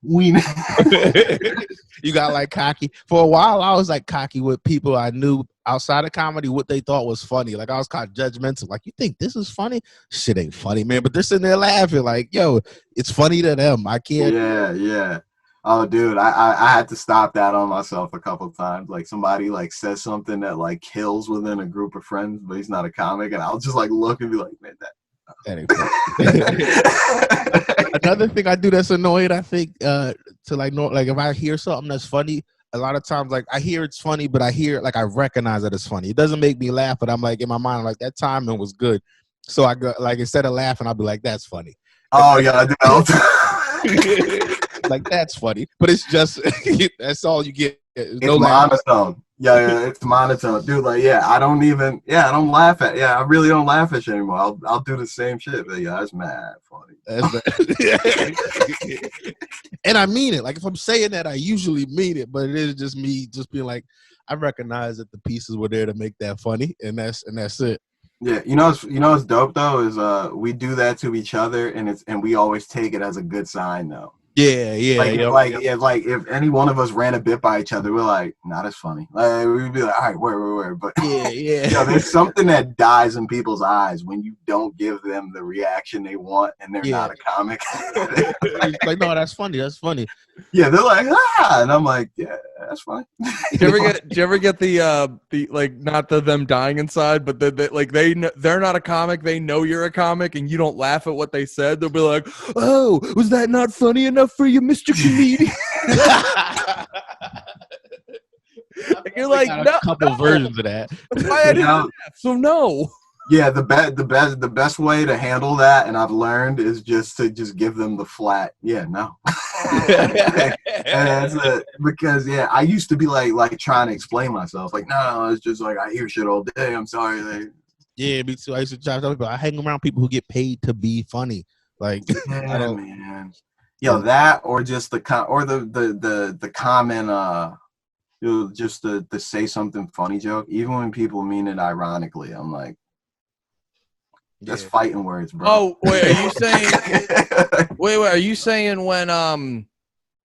You got like cocky. For a while, I was like cocky with people I knew outside of comedy what they thought was funny. Like I was kind of judgmental. Like, you think this is funny? Shit ain't funny, man. But they're sitting there laughing like, yo, it's funny to them. I can't. Yeah. Oh, dude, I had to stop that on myself a couple times. Like somebody like says something that like kills within a group of friends, but he's not a comic, and I'll just like look and be like, man, that ain't funny. Another thing I do that's annoying, I think, to like if I hear something that's funny, a lot of times like I hear it's funny, but I recognize that it's funny. It doesn't make me laugh, but I'm like in my mind, I'm like that timing was good. So I go like instead of laughing, I'll be like, that's funny. Oh yeah, I do all the time. Like that's funny, but it's just that's all you get. It's monotone. Yeah, it's monotone, dude. Like, I don't laugh at. I really don't laugh at shit anymore. I'll do the same shit, but that's mad funny. And I mean it. Like if I'm saying that, I usually mean it, but it is just me just being like, I recognize that the pieces were there to make that funny, and that's it. Yeah, what's dope though is we do that to each other, and we always take it as a good sign though. Yeah. Like if any one of us ran a bit by each other, we're like, nah, that's funny. Like we'd be like, all right, where. But yeah. There's something that dies in people's eyes when you don't give them the reaction they want, and they're not a comic. Like, no, that's funny. That's funny. Yeah, they're like, and I'm like, yeah, that's funny. Do you ever get the like not them dying inside, but they're not a comic. They know you're a comic, and you don't laugh at what they said. They'll be like, oh, was that not funny enough for you, Mr. Comedian? And you're like, no, a couple versions of that. Why I didn't laugh, so no. Yeah, the best way to handle that, and I've learned, is just to give them the flat. Yeah, no. And that's it. Because I used to be like trying to explain myself. Like, no, it's just like I hear shit all day. I'm sorry. Like, yeah, me too. I used to try to tell people I hang around people who get paid to be funny. Like, man. That or just the common just to say something funny joke, even when people mean it ironically. I'm like, that's fighting words, bro. Oh, wait, are you saying? wait, are you saying when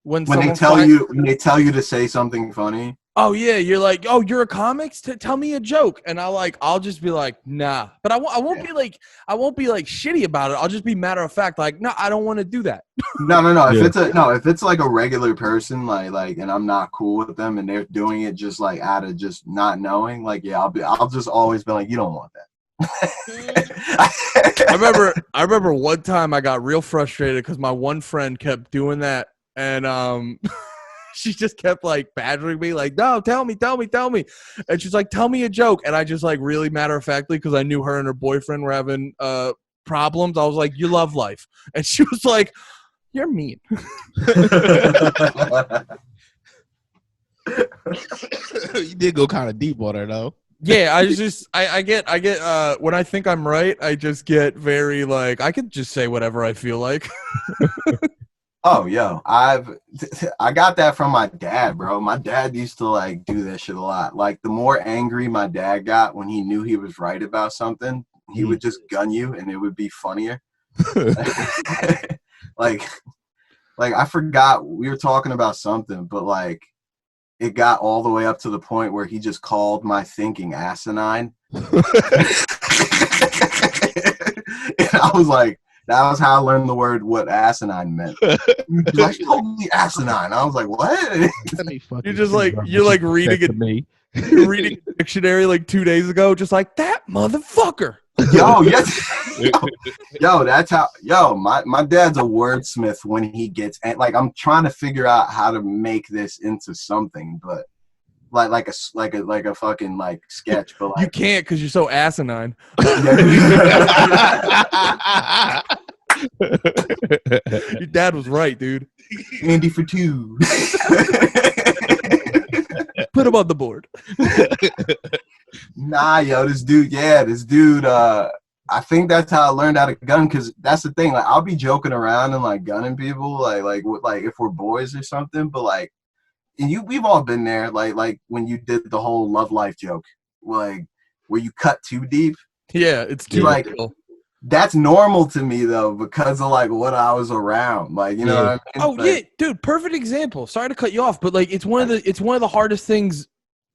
they tell you to say something funny? Oh yeah, you're like, oh, you're a comic? Tell me a joke, and I'll just be like, nah. But I won't be like shitty about it. I'll just be matter of fact, like, no, I don't want to do that. No. If it's like a regular person, like, and I'm not cool with them, and they're doing it just like out of just not knowing, like, I'll just always be like, you don't want that. I remember one time I got real frustrated because my one friend kept doing that, and she just kept like badgering me, like, no, tell me. And she's like, tell me a joke. And I just like really matter of factly, because I knew her and her boyfriend were having problems. I was like, you love life. And she was like, you're mean. You did go kind of deep on her though. Yeah, I get when I think I'm right, I just get very like, I could just say whatever I feel like. Oh, yo, I got that from my dad, bro. My dad used to like do that shit a lot. Like the more angry my dad got when he knew he was right about something, he would just gun you, and it would be funnier. like I forgot we were talking about something, but like it got all the way up to the point where he just called my thinking asinine. And I was like, that was how I learned the word what asinine meant. Like, totally asinine. I was like, what? You're just like, you're like reading it. You're reading a dictionary like 2 days ago, just like, that motherfucker. Yo, yes. Yo, that's how. Yo, my dad's a wordsmith when he gets, and like I'm trying to figure out how to make this into something, but like a fucking like sketch, but You like can't because you're so asinine. yeah. Your dad was right, dude. Andy for two. Put him on the board. Nah, yo, this dude. I think that's how I learned how to gun, because that's the thing. Like, I'll be joking around and like gunning people, like if we're boys or something. But like, and we've all been there. Like when you did the whole love life joke, like where you cut too deep. Yeah, it's too like real. That's normal to me though, because of like what I was around. Like, you know what I mean? Oh like, yeah, dude, perfect example. Sorry to cut you off, but like it's one of the hardest things.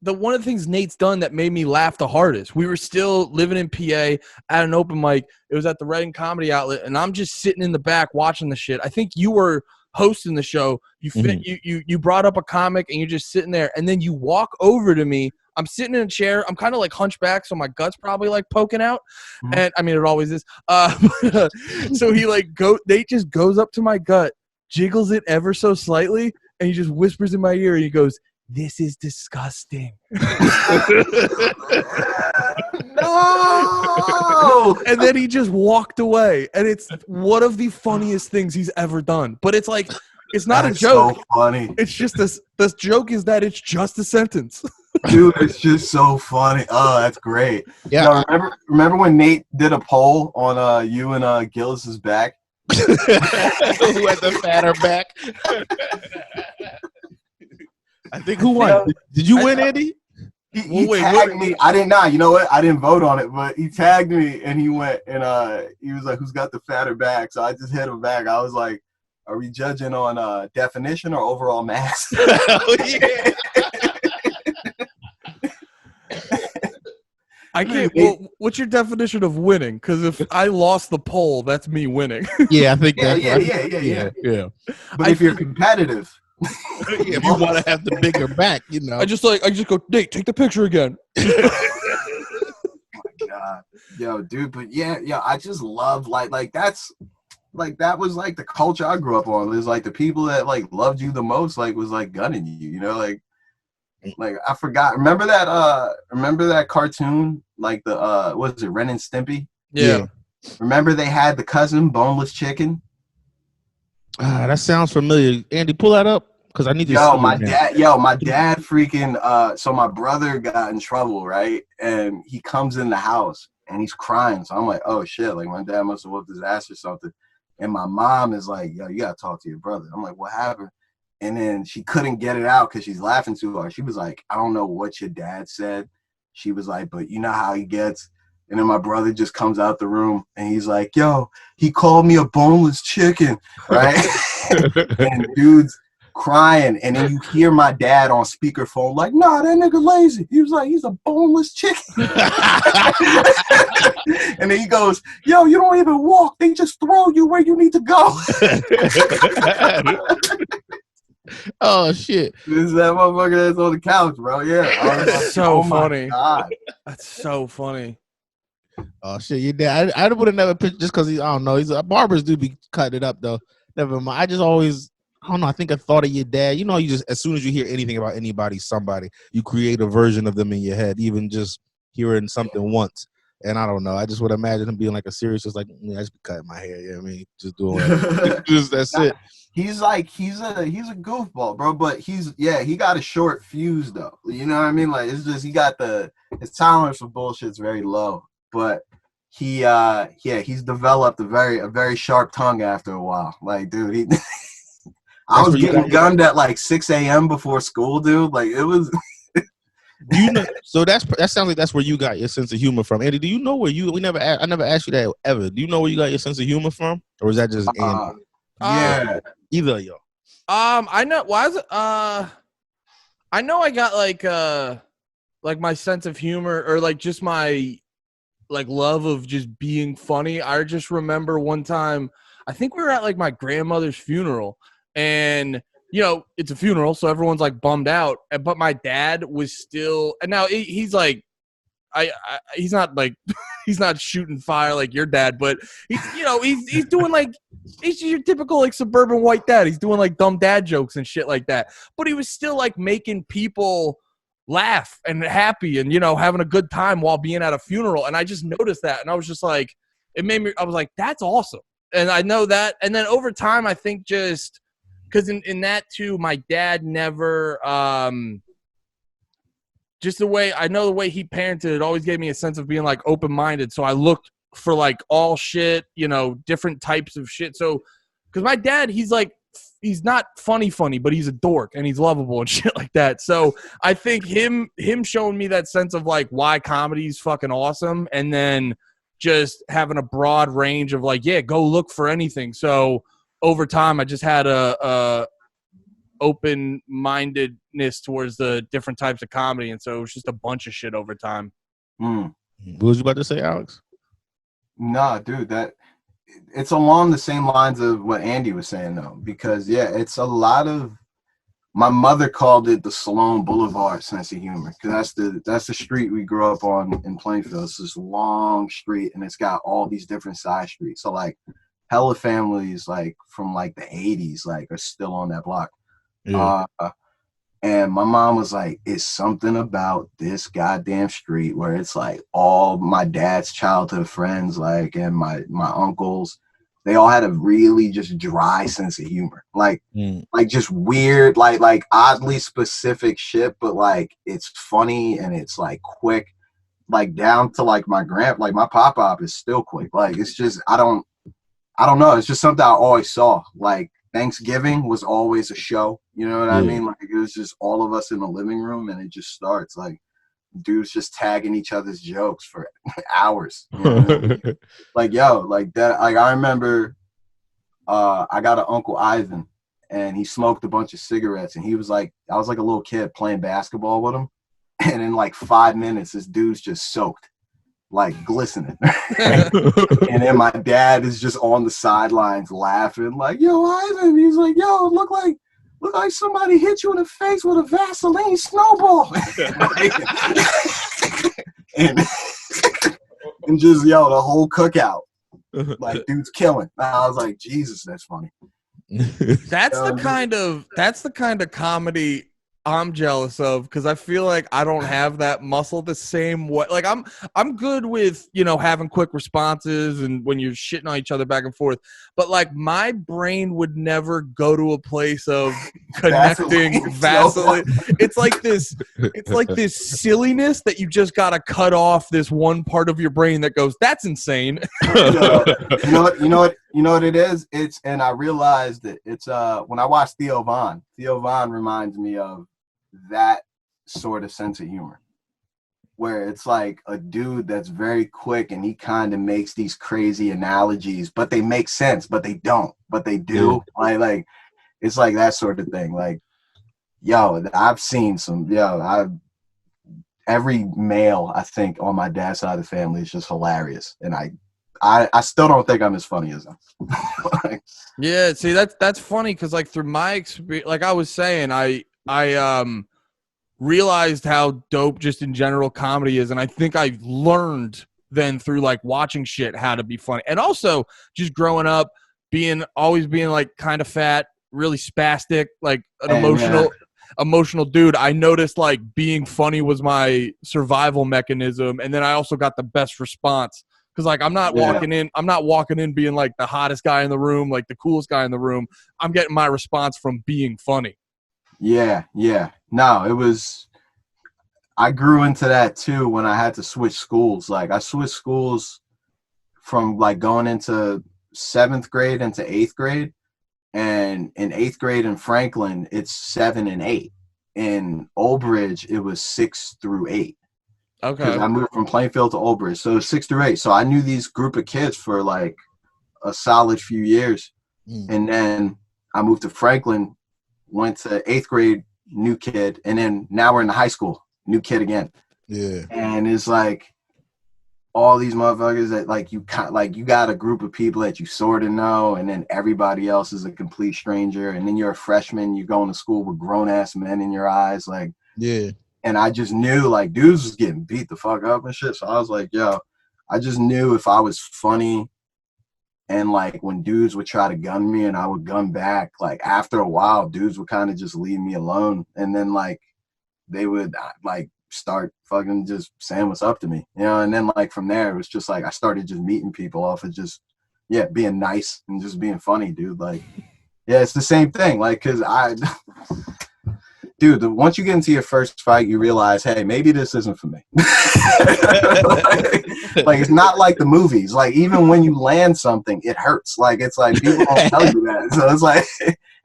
One of the things Nate's done that made me laugh the hardest. We were still living in PA at an open mic. It was at the Reading Comedy Outlet, and I'm just sitting in the back watching the shit. I think you were hosting the show. You brought up a comic, and you're just sitting there, and then you walk over to me. I'm sitting in a chair. I'm kind of like hunchback, so my gut's probably like poking out. Mhm. And I mean, it always is. So he Nate just goes up to my gut, jiggles it ever so slightly, and he just whispers in my ear, and he goes, "This is disgusting." No. And then he just walked away. And it's one of the funniest things he's ever done. But it's like, it's not That's a joke. so funny. It's just this joke is that it's just a sentence. Dude, it's just so funny. Oh, that's great. Yeah. No, remember when Nate did a poll on you and Gillis's back? Who had the fatter back? I think who won? Did you win, Andy? He tagged me. I didn't know. You know what? I didn't vote on it, but he tagged me and he went and he was like, "Who's got the fatter back?" So I just hit him back. I was like, "Are we judging on definition or overall mass?" Oh, yeah. I can't. Well, what's your definition of winning? Because if I lost the poll, that's me winning. Yeah, I think that's yeah. But if you're competitive, if you want to have the bigger back, you know. I just go, Nate, take the picture again. God. Yo, dude, but yeah, I just love like that's like that was like the culture I grew up on. It was like the people that like loved you the most, like was like gunning you, you know, like I forgot. Remember that cartoon, like the what was it, Ren and Stimpy? Yeah. Remember they had the cousin, Boneless Chicken? That sounds familiar. Andy, pull that up because I need to see my dad freaking so my brother got in trouble, right? And he comes in the house and he's crying. So I'm like, oh shit, like my dad must have whooped his ass or something. And my mom is like, yo, you gotta talk to your brother. I'm like, what happened? And then she couldn't get it out because she's laughing too hard. She was like, I don't know what your dad said. She was like, but you know how he gets. And then my brother just comes out the room and he's like, yo, he called me a boneless chicken, right? And dude's crying. And then you hear my dad on speakerphone like, nah, that nigga lazy. He was like, he's a boneless chicken. And then he goes, yo, you don't even walk. They just throw you where you need to go. Oh shit! This is that motherfucker that's on the couch, bro. Yeah, That's so funny. God. That's so funny. Oh shit! Your dad. I would have never picked just because I don't know. He's barbers do be cutting it up though. Never mind. I just always I don't know. I think I thought of your dad. You know, you just as soon as you hear anything about anybody, somebody, you create a version of them in your head, even just hearing something once. And I don't know. I just would imagine him being like a serious, just like, I just be cutting my hair. You know what I mean? Just doing just that's it. He's a goofball, bro. But he got a short fuse though. You know what I mean? Like it's just his tolerance for bullshit's very low. But he's developed a very sharp tongue after a while. Like, dude, I was getting gunned at like 6 a.m. before school, dude. Like it was. Do you know? So that sounds like that's where you got your sense of humor from, Andy. Do you know where I never asked you that ever. Do you know where you got your sense of humor from, or is that just Andy? Yeah, either of y'all. I know. Why is it? I know I got like my sense of humor or like just my like love of just being funny. I just remember one time, I think we were at like my grandmother's funeral, and you know, it's a funeral, so everyone's like bummed out. But my dad was still, and now he's like, he's not like he's not shooting fire like your dad, but he's doing like he's your typical like suburban white dad. He's doing like dumb dad jokes and shit like that. But he was still like making people laugh and happy and having a good time while being at a funeral. And I just noticed that, and I was just like, I was like, that's awesome. And I know that. And then over time, I think just because in that too, my dad never just the way he parented, it always gave me a sense of being like open-minded. So I looked for like all shit, different types of shit. So because my dad, he's not funny, but he's a dork and he's lovable and shit like that. So I think him showing me that sense of like why comedy is fucking awesome, and then just having a broad range of like, yeah, go look for anything. So over time, I just had a open-mindedness towards the different types of comedy, and so it was just a bunch of shit over time. What was you about to say, Alex? Nah, dude, that it's along the same lines of what Andy was saying though, because it's a lot of, my mother called it the Sloan Boulevard sense of humor, because that's the street we grew up on in Plainfield. It's this long street, and it's got all these different side streets. So like hella families like from like the 80s like are still on that block. Yeah. And my mom was like, it's something about this goddamn street where it's like all my dad's childhood friends, like, and my uncles, they all had a really just dry sense of humor. Like just weird, like oddly specific shit, but like it's funny and it's like quick, like down to like my pop-pop is still quick. Like it's just, I don't know. It's just something I always saw. Like Thanksgiving was always a show. You know what I mean? Like it was just all of us in the living room, and it just starts like dudes just tagging each other's jokes for hours. You know what I mean? Like like that. Like I remember, I got an Uncle Ivan, and he smoked a bunch of cigarettes, and he was like, I was like a little kid playing basketball with him, and in like 5 minutes, this dude's just soaked. Like glistening. And then my dad is just on the sidelines laughing like, yo, Ivan. He's like, yo, look like somebody hit you in the face with a Vaseline snowball. and just the whole cookout, like dude's killing. I was like, Jesus, that's funny. That's the kind of comedy I'm jealous of, because I feel like I don't have that muscle the same way. Like I'm good with having quick responses and when you're shitting on each other back and forth, but like my brain would never go to a place of connecting Vaseline. It's like this silliness that you just gotta cut off this one part of your brain that goes, that's insane. You know what it is? And I realized that it's when I watch Theo Von reminds me of that sort of sense of humor, where it's like a dude that's very quick and he kind of makes these crazy analogies, but they make sense, but they don't, but they do. Like it's like that sort of thing. Like, I've seen some, every male I think on my dad's side of the family is just hilarious, and I still don't think I'm as funny as them. Yeah, see, that's funny, because like through my experience, like I was saying, I realized how dope just in general comedy is, and I think I learned then through like watching shit how to be funny, and also just growing up always being like kind of fat, really spastic, like an emotional dude. I noticed like being funny was my survival mechanism, and then I also got the best response. Because like I'm not walking in being like the hottest guy in the room, like the coolest guy in the room. I'm getting my response from being funny. Yeah. No, I grew into that too when I had to switch schools. Like I switched schools from like going into 7th grade into 8th grade. And in 8th grade in Franklin, it's 7 and 8. In Old Bridge, it was 6 through 8. Okay. Because I moved from Plainfield to Old Bridge. So it was 6 through 8. So I knew these group of kids for like a solid few years. And then I moved to Franklin, went to 8th grade, new kid. And then now we're in the high school, new kid again. Yeah. And it's like all these motherfuckers that like you got a group of people that you sort of know, and then everybody else is a complete stranger. And then you're a freshman, you're going to school with grown ass men in your eyes. Like, yeah. And I just knew like dudes was getting beat the fuck up and shit. So I was like, yo, I just knew if I was funny and like when dudes would try to gun me and I would gun back, like after a while, dudes would kind of just leave me alone. And then like they would like start fucking just saying what's up to me, you know? And then like from there, it was just like I started just meeting people off of just, yeah, being nice and just being funny, dude. Like, yeah, it's the same thing. Like, cause dude, once you get into your first fight, you realize, hey, maybe this isn't for me. like, it's not like the movies. Like, even when you land something, it hurts. Like, it's like people don't tell you that. So it's like,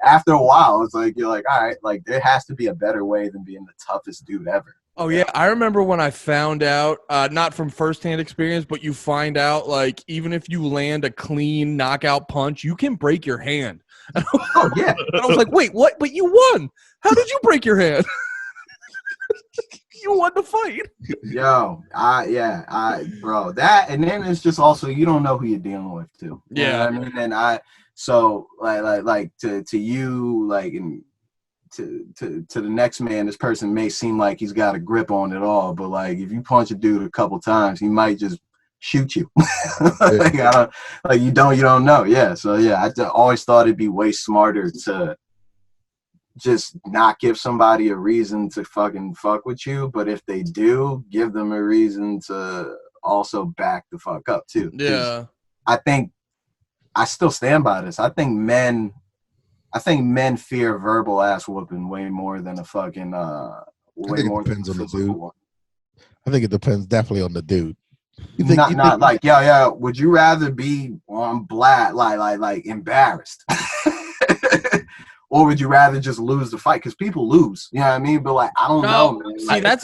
after a while, it's like, you're like, all right, like, there has to be a better way than being the toughest dude ever. Oh, yeah. I remember when I found out, not from firsthand experience, but you find out, like, even if you land a clean knockout punch, you can break your hand. Oh, yeah. And I was like, wait, what? But you won. How did you break your hand? You won the fight. Yo, bro, that, and then it's just also, you don't know who you're dealing with, too. You know what I mean? And so, like, to you, like, and to the next man, this person may seem like he's got a grip on it all, but, like, if you punch a dude a couple times, he might just shoot you. Like, you don't know. Yeah. So yeah, I always thought it'd be way smarter to just not give somebody a reason to fucking fuck with you, but if they do, give them a reason to also back the fuck up too. Yeah. I still stand by this. I think men fear verbal ass whooping way more than a fucking way more. It depends on the dude. One. I think it depends definitely on the dude. Not like, yeah. Would you rather be on black, like embarrassed, or would you rather just lose the fight? Because people lose, you know what I mean? But like, I don't know. Man. See, like, I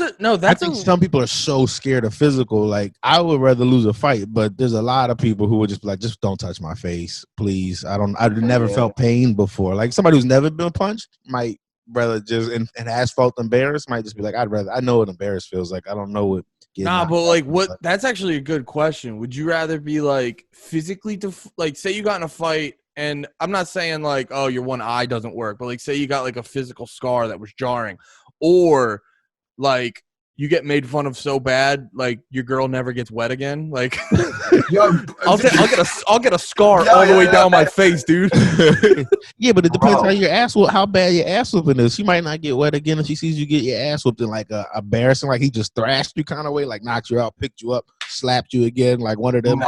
think some people are so scared of physical. Like, I would rather lose a fight, but there's a lot of people who would just be like, just don't touch my face, please. I've never felt pain before. Like somebody who's never been punched might rather just and has felt embarrassed might just be like, I know what embarrassed feels like. I don't know what. But like, what? That's actually a good question. Would you rather be like physically like, say you got in a fight, and I'm not saying like, oh, your one eye doesn't work, but like, say you got like a physical scar that was jarring, or like you get made fun of so bad, like your girl never gets wet again. Like, I'll get a scar all the way down my face, dude. Yeah, but it depends how bad your ass whooping is. She might not get wet again if she sees you get your ass whooped in like a embarrassing, like he just thrashed you kind of way, like knocked you out, picked you up, slapped you again, like one of them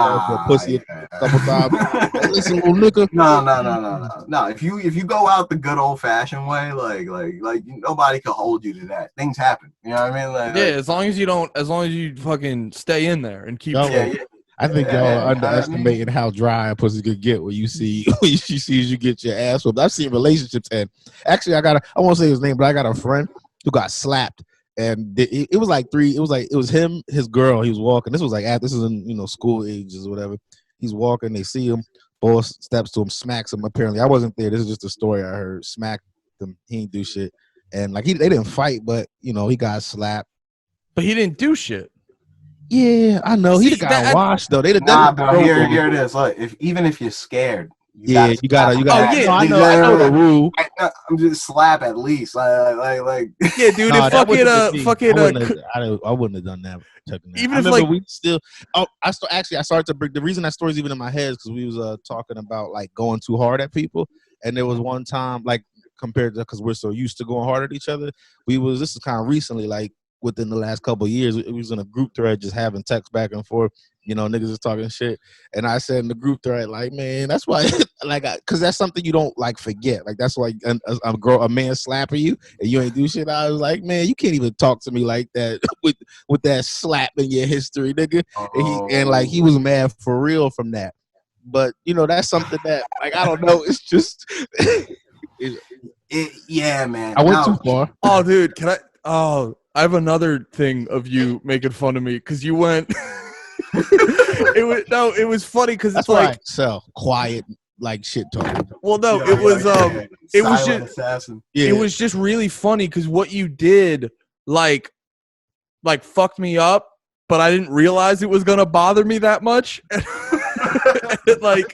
pussy a couple times. Listen, little nigga. No. If you go out the good old fashioned way, like nobody can hold you to that. Things happen. You know what I mean? Like, yeah, as long as you fucking stay in there and keep. I think y'all are underestimating how dry a pussy could get when she sees you get your ass whooped. I've seen relationships end. Actually, I won't say his name, but I got a friend who got slapped, and it was him, his girl. He was walking. This is in school ages or whatever. He's walking. They see him. Boss steps to him, smacks him. Apparently, I wasn't there. This is just a story I heard. Smacked him. He didn't do shit, and like they didn't fight, but he got slapped. But he didn't do shit. Yeah, I know. He got washed though. Bro, here it is. Like, even if you're scared, you gotta. Oh yeah, I know the rule. I'm just slap at least. Like. Yeah, dude. I wouldn't have done that. Even if like we still. Oh, I started to bring the reason that story's even in my head is because we was talking about like going too hard at people, and there was one time like compared to because we're so used to going hard at each other. This is kind of recently like. Within the last couple of years, it was in a group thread just having text back and forth, niggas is talking shit. And I said in the group thread, like, man, that's why, because that's something you don't, like, forget. Like, that's why a man slapping you and you ain't do shit. I was like, man, you can't even talk to me like that with that slap in your history, nigga. And he was mad for real from that. But, that's something that, like, I don't know. It's just... yeah, man. I went too far. Oh, dude, can I... Oh... I have another thing of you making fun of me because you went. It was funny because it's like quiet like shit talk. Well, no, it was just assassin. It was just really funny because what you did like fucked me up, but I didn't realize it was gonna bother me that much. Like,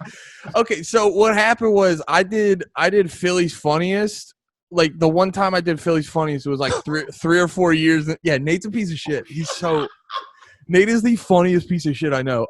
okay, so what happened was I did Philly's Funniest. like the one time I did Philly's Funniest, it was like three or 4 years. Yeah, Nate's a piece of shit. Nate is the funniest piece of shit I know.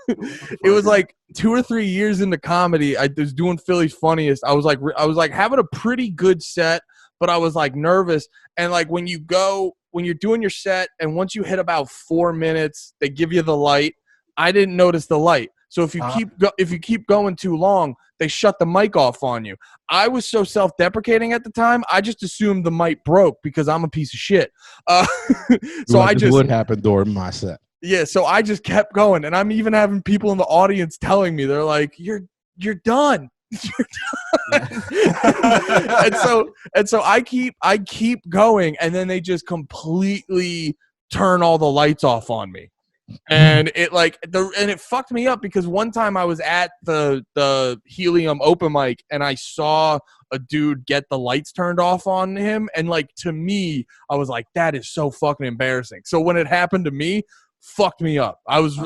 It was like 2 or 3 years into comedy. I was doing Philly's Funniest. I was like having a pretty good set, but I was like nervous. And like when you're doing your set, and once you hit about 4 minutes, they give you the light. I didn't notice the light. So if you keep going too long, they shut the mic off on you. I was so self-deprecating at the time, I just assumed the mic broke because I'm a piece of shit. So I just would happen during my set. Yeah, so I just kept going, and I'm even having people in the audience telling me, they're like, "You're done." You're done. and so I keep going, and then they just completely turn all the lights off on me. And it fucked me up because one time I was at the Helium open mic and I saw a dude get the lights turned off on him, and like to me, I was like, that is so fucking embarrassing. So when it happened to me, fucked me up. I was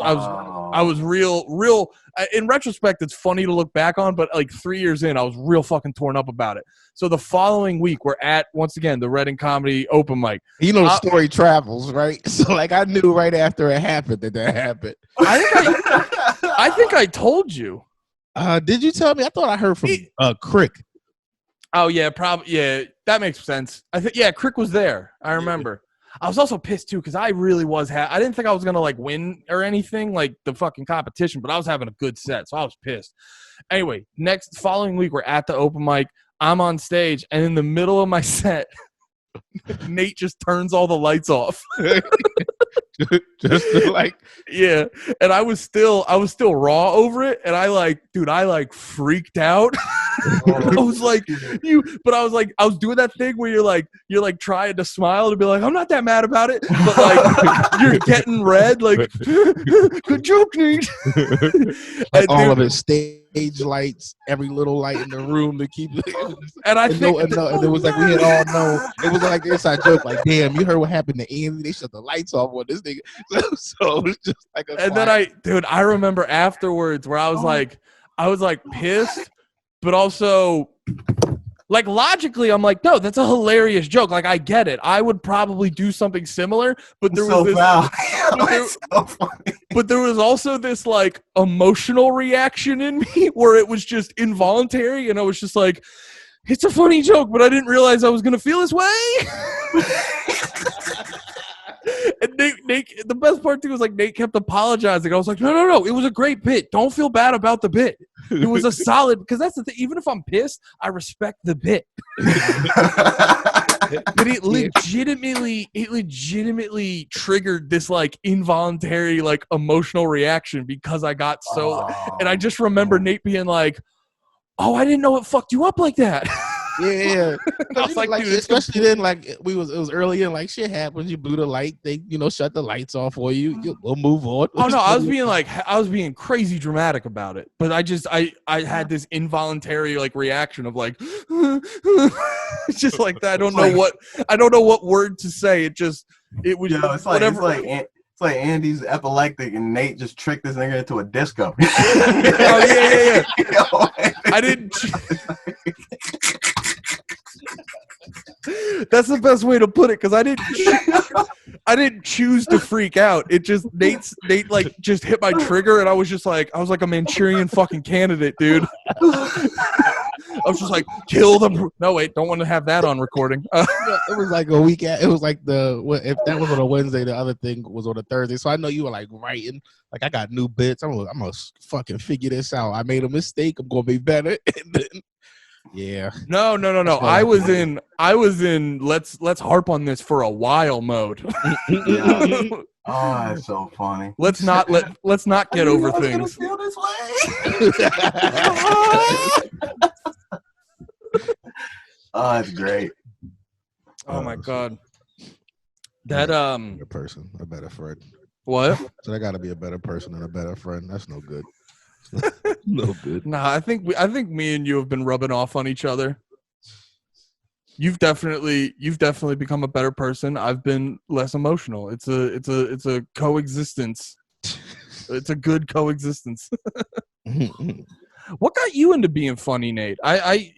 real. In retrospect, it's funny to look back on, but like 3 years in, I was real fucking torn up about it. So the following week, we're at once again the Reading Comedy open mic. You know, the story travels, right? So like I knew right after it happened that happened. I think I told you. Did you tell me? I thought I heard from Crick. Oh yeah, probably. Yeah, that makes sense. I think Crick was there. I remember. I was also pissed too because I really was. I didn't think I was gonna like win or anything like the fucking competition, but I was having a good set, so I was pissed. Anyway, following week we're at the open mic. I'm on stage, and in the middle of my set, Nate just turns all the lights off. Just to like, yeah. And I was still raw over it, and I freaked out. I was like, I was doing that thing where you're like trying to smile to be like, I'm not that mad about it, but like you're getting red, like good joke, Nate. Like all of it, stage lights, every little light in the room to keep. And I think and it was like we had all known. It was like inside joke, like, damn, you heard what happened to Andy? They shut the lights off on this nigga. So it was just like a. And then I remember afterwards where I was like pissed. But also, like, logically, I'm like, no, that's a hilarious joke. Like, I get it. I would probably do something similar. But there was but there was also this, like, emotional reaction in me where it was just involuntary. And I was just like, it's a funny joke, but I didn't realize I was going to feel this way. And Nate, the best part too was like Nate kept apologizing. I was like, no, it was a great bit. Don't feel bad about the bit. It was a solid, because that's the thing. Even if I'm pissed, I respect the bit. But it legitimately triggered this like involuntary like emotional reaction because I got so. And I just remember Nate being like, "Oh, I didn't know it fucked you up like that." Yeah. I was like, dude, dude, especially then, like it was early and like shit happens. You blew the light, they shut the lights off for you. We'll move on. Oh no, I was being crazy dramatic about it, but I had this involuntary like reaction of like, just like that. I don't know what word to say. It was it's like whatever. It's like Andy's epileptic and Nate just tricked this nigga into a disco. Oh yeah. I didn't. That's the best way to put it, because I didn't choose to freak out. It just Nate like just hit my trigger, and I was like a Manchurian fucking candidate, dude. I was just like, kill them. No, wait, don't want to have that on recording. It was like a week. It was like if that was on a Wednesday, the other thing was on a Thursday. So I know you were like writing, like I got new bits. I'm gonna fucking figure this out. I made a mistake. I'm gonna be better. And then, yeah. No. I was in let's harp on this for a while mode. Yeah. Oh, that's so funny. Let's not get over things. Feel this way? Oh, that's great. Oh my god. That a person, a better friend. What? So I gotta be a better person and a better friend. That's no good. No good. Nah, I think me and you have been rubbing off on each other. You've definitely become a better person. I've been less emotional. It's a coexistence. It's a good coexistence. What got you into being funny, Nate?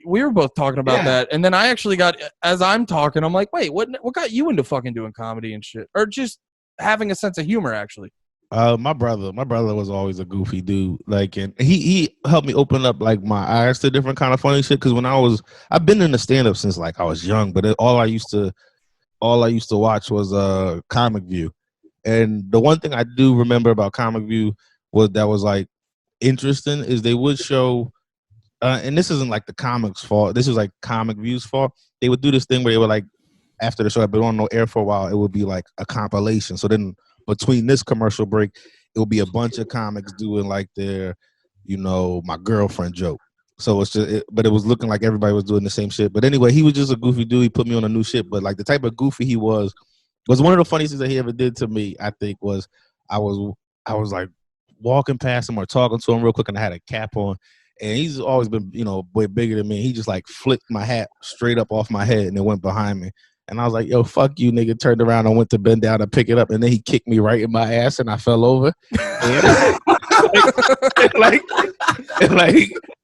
We were both talking about that, and then I actually got, as I'm talking, I'm like, wait, what got you into fucking doing comedy and shit, or just having a sense of humor? Actually, my brother was always a goofy dude. Like, and he helped me open up like my eyes to different kind of funny shit. Because I've been in the stand up since like I was young, but all I used to watch was Comic View. And the one thing I do remember about Comic View was like interesting is they would show, and this isn't like the comics' fault. This is like Comic View's fault. They would do this thing where they were like, after the show had been on no air for a while, it would be like a compilation. So then between this commercial break, it would be a bunch of comics doing like their, my girlfriend joke. So it's just, but it was looking like everybody was doing the same shit. But anyway, he was just a goofy dude. He put me on a new shit. But like the type of goofy he was one of the funniest things that he ever did to me. I think was I was like walking past him or talking to him real quick, and I had a cap on. And he's always been, way bigger than me. He just like flipped my hat straight up off my head and it went behind me. And I was like, yo, fuck you, nigga. Turned around and went to bend down and pick it up. And then he kicked me right in my ass and I fell over. And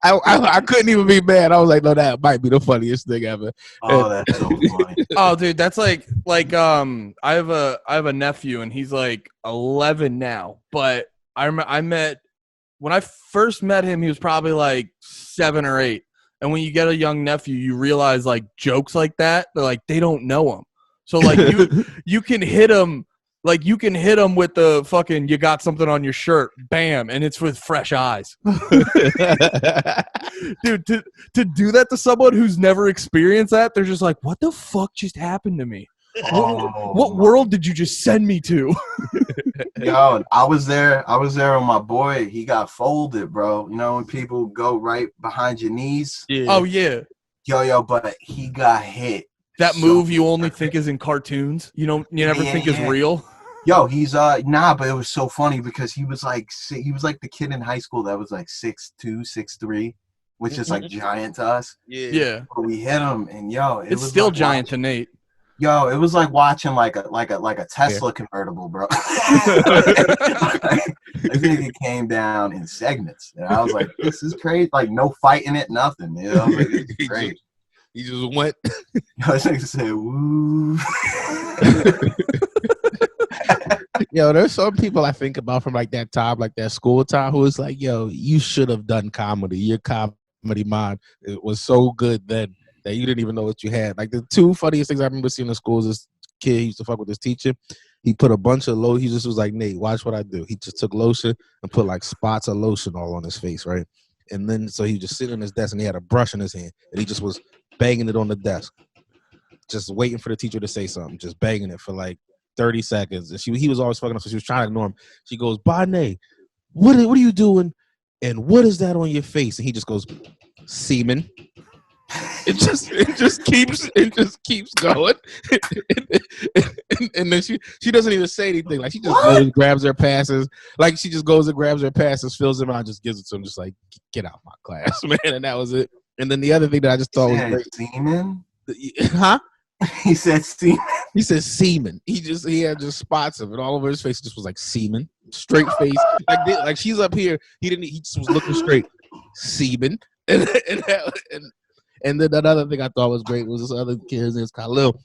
I couldn't even be mad. I was like, no, that might be the funniest thing ever. Oh, that's so funny. Oh, dude, that's like I have a nephew and he's like 11 now. But I met, when I first met him, he was probably like 7 or 8. And when you get a young nephew, you realize like jokes like that, they're like, they don't know him. So like you can hit him, like you can hit him with the fucking, you got something on your shirt, bam, and it's with fresh eyes. Dude, to do that to someone who's never experienced that, they're just like, what the fuck just happened to me? What world did you just send me to? Yo, I was there with my boy. He got folded, bro. You know when people go right behind your knees? Yeah. Oh yeah. Yo, but he got hit. That move you only think is in cartoons. You never think is real. Yo, he's but it was so funny because he was like the kid in high school that was like 6'2", 6'3", which is like giant to us. Yeah. But we hit him, and yo, it it's was still like giant to Nate. Yo, it was like watching like a Tesla convertible, bro. This nigga came down in segments, and I was like, "This is crazy!" Like no fighting it, nothing. Like, it's great. He just went. Yo, this nigga said, "Woo." Yo, there's some people I think about from like that time, like that school time, who was like, "Yo, you should have done comedy. Your comedy mind, it was so good then." That you didn't even know what you had. Like the two funniest things I remember seeing in school is this kid used to fuck with this teacher. He put a bunch of lotion. He just was like, Nate, watch what I do. He just took lotion and put like spots of lotion all on his face, right? And then so he just sit on his desk and he had a brush in his hand and he just was banging it on the desk, just waiting for the teacher to say something, just banging it for like 30 seconds. And he was always fucking up, so she was trying to ignore him. She goes, "Bye, Nate. What are you doing? And what is that on your face?" And he just goes, "Semen." It just keeps going, and then she doesn't even say anything. Like she just goes and grabs her passes. Like she just goes and grabs her passes, fills them out, and just gives it to him. Just like, get out my class, man. And that was it. And then the other thing that I just thought was great. Semen? Huh? He said semen. He said semen. He had just spots of it all over his face. It just was like semen, straight face. Like she's up here. He just was looking straight. Semen, and then another thing I thought was great was this other kid, his name's Khalil.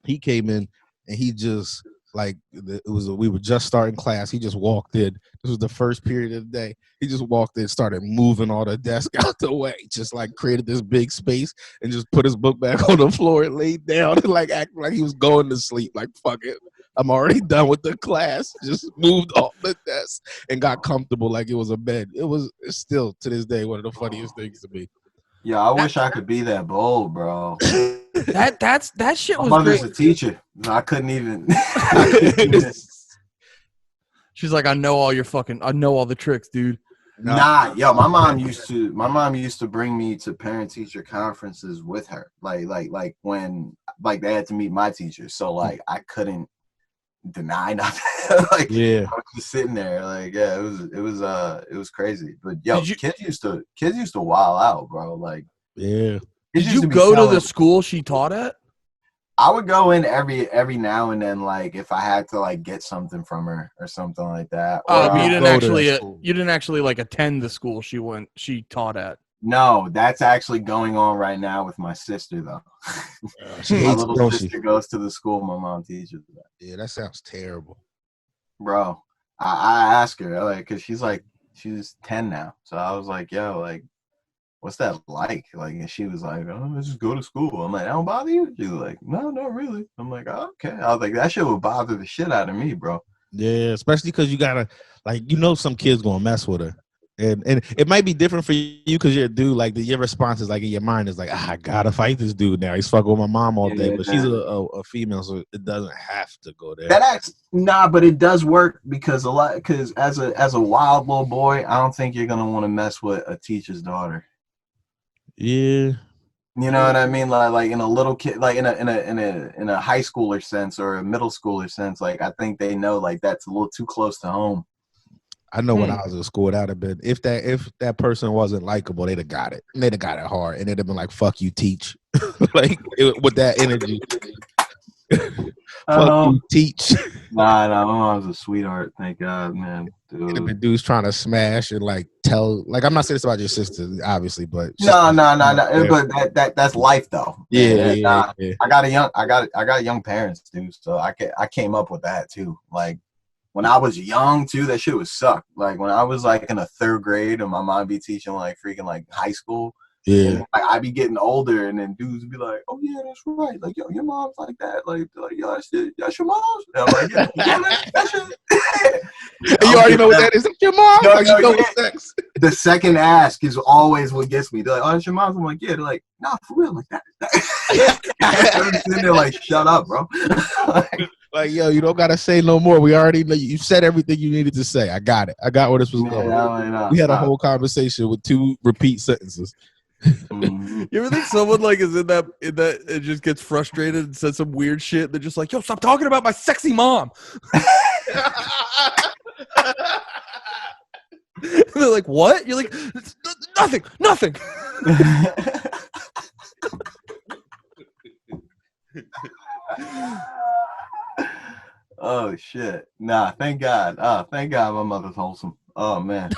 He came in and he just we were just starting class. He just walked in. This was the first period of the day. He just walked in, started moving all the desk out the way, just like created this big space and just put his book back on the floor and laid down and like acting like he was going to sleep. Like, fuck it, I'm already done with the class. Just moved off the desk and got comfortable like it was a bed. It's still to this day one of the funniest things to me. Yeah, I wish I could be that bold, bro. That shit was my mother's great. a teacher. I couldn't even. She's like, I know all the tricks, dude. Nah, yo, my mom used to bring me to parent teacher conferences with her. Like when they had to meet my teacher. So like I couldn't deny nothing. Like yeah, I was just sitting there. Like, yeah, it was crazy. But yo, kids used to wild out, bro. Like, yeah. Did you go to the school she taught at? I would go in every now and then, like if I had to like get something from her or something like that. Or But school. you didn't actually like attend the school she taught at. no, that's actually going on right now with my sister though. She My hates it, little don't sister she? goes to the school my mom teaches at. Yeah, that sounds terrible. Bro, I asked her like, cause she's 10 now, so I was like, yo, like, what's that like? Like, and she was like, oh, let's just go to school. I'm like, I don't bother you. She's like, no, not really. I'm like, oh, okay. I was like, that shit would bother the shit out of me, bro. Yeah, especially because you gotta, like, some kids gonna mess with her, and it might be different for you because you're a dude. Like your response is like in your mind is like, I gotta fight this dude now. He's fucking with my mom all day, but she's a female, so it doesn't have to go there. But it does work because as a wild little boy, I don't think you're gonna want to mess with a teacher's daughter. Yeah. You know what I mean? Like in a little kid, like in a high schooler sense or a middle schooler sense, like I think they know like that's a little too close to home. I know when I was in school, that would have been if that person wasn't likable, they'd have got it. And they'd have got it hard, and they'd have been like, "Fuck you, teach," like with that energy. Fuck you, teach. Nah, my mom's a sweetheart. Thank God, man. Dude. The dude's trying to smash and like tell. Like, I'm not saying this about your sister, obviously, but no. But that's life, though. Yeah. I got young parents, dude. So I came up with that too. Like when I was young too, that shit would suck. Like when I was like in a 3rd grade and my mom be teaching like freaking like high school. Yeah, and, like, I'd be getting older, and then dudes would be like, "Oh yeah, that's right. Like, yo, your mom's like that. Like yo, that's your mom's." And I'm like, "Yeah, that's your." You already know what that is. That's your mom. No, like, you know sex. The second ask is always what gets me. They're like, "Oh, that's your mom's." I'm like, "Yeah." They're like, "Nah, for real, like that." I'm sitting there like, "Shut up, bro." Like, yo, you don't gotta say no more. We already know you said everything you needed to say. I got it. I got where this was going. We had a whole conversation with 2 repeat sentences. You ever think someone like is in that it just gets frustrated and says some weird shit? They're just like, "Yo, stop talking about my sexy mom." They're like, "What?" You're like, "Nothing." Oh shit! Nah, thank God. Thank God my mother's wholesome. Oh man,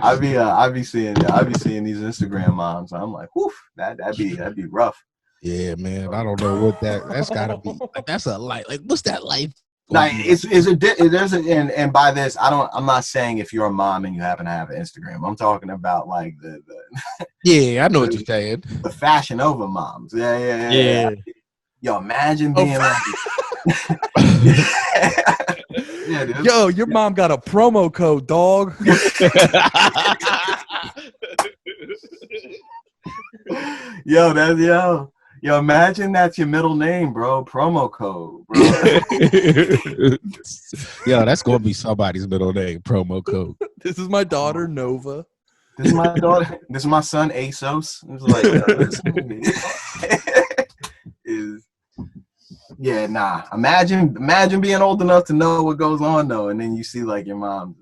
I be seeing these Instagram moms. I'm like, whew, that'd be rough. Yeah, man. I don't know what that's gotta be. Like, that's a life. Like, what's that life? Like, and by this, I'm not saying if you're a mom and you happen to have an Instagram. I'm talking about like the yeah, I know what you're saying. The Fashion Over moms. Yeah. Yo, imagine being like. Yeah, dude. Yo, your mom got a promo code, dog. Yo, imagine that's your middle name, bro. Promo code, bro. Yo, that's gonna be somebody's middle name. Promo code. This is my daughter, Nova. This is my daughter. This is my son, ASOS. It's like, yeah, nah. Imagine being old enough to know what goes on though, and then you see like your mom.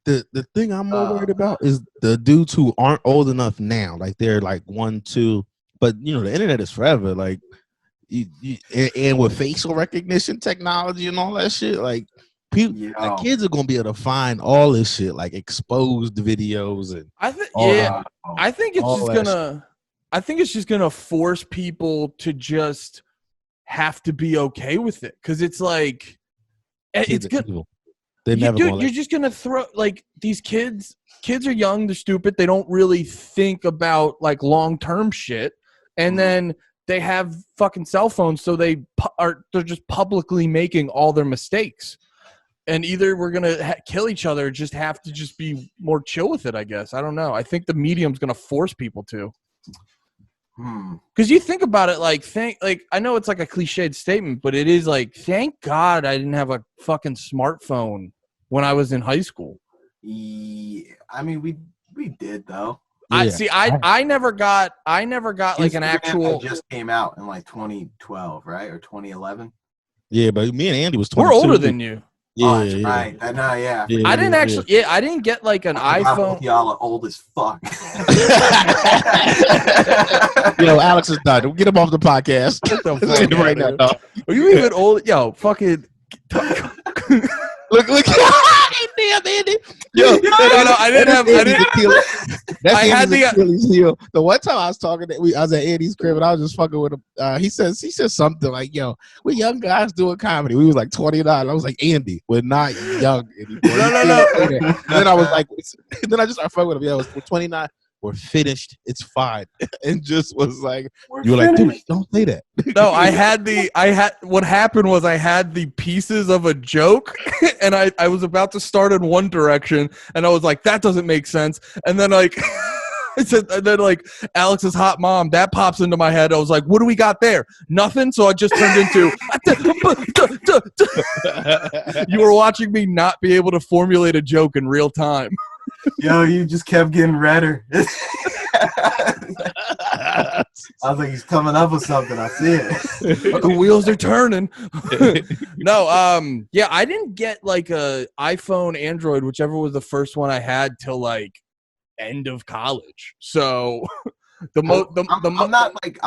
The thing I'm more worried about is the dudes who aren't old enough now, like they're like 1, 2, but you know the internet is forever. Like, and with facial recognition technology and all that shit, like people, like kids are gonna be able to find all this shit, like exposed videos and. I think it's just gonna force people to just have to be okay with it because it's like it's good. You're just gonna throw like these kids. Kids are young, they're stupid. They don't really think about like long-term shit, and then they have fucking cell phones, so they're just publicly making all their mistakes. And either we're gonna kill each other, or just have to just be more chill with it. I guess I don't know. I think the medium's gonna force people to. Because you think about it, like I know it's like a cliched statement, but it is like, thank God I didn't have a fucking smartphone when I was in high school. Yeah, I mean we did though. I never got like an actual. It just came out in like 2012, right, or 2011. Yeah, but me and Andy was 22. We're older than you. Oh, that's right. Yeah. I didn't actually. Yeah, I didn't get like an iPhone. Y'all are old as fuck. Yo, Alex is done. Get him off the podcast. Get the fuck right outta now. here. Are you even old? Yo, fucking. Look. Damn, Andy. Yo, No, I didn't. That's I had Andy's the- Achilles heel. The one time I was talking, I was at Andy's crib and I was just fucking with him. He said something like, "Yo, we young guys doing comedy." We was like 29. I was like, "Andy, we're not young anymore." No. And then I was like, then I just started fucking with him. Yo, we're 29. We're finished. It's fine. And just was like, you were like, dude, don't say that. No, what happened was I had the pieces of a joke and I was about to start in one direction and I was like, that doesn't make sense. And then like Alex's hot mom, that pops into my head. I was like, what do we got there? Nothing. So I just turned into you were watching me not be able to formulate a joke in real time. Yo, you just kept getting redder. I was like, he's coming up with something. I see it. The wheels are turning. No, yeah, I didn't get like a iPhone, Android, whichever was the first one I had till like end of college. So I'm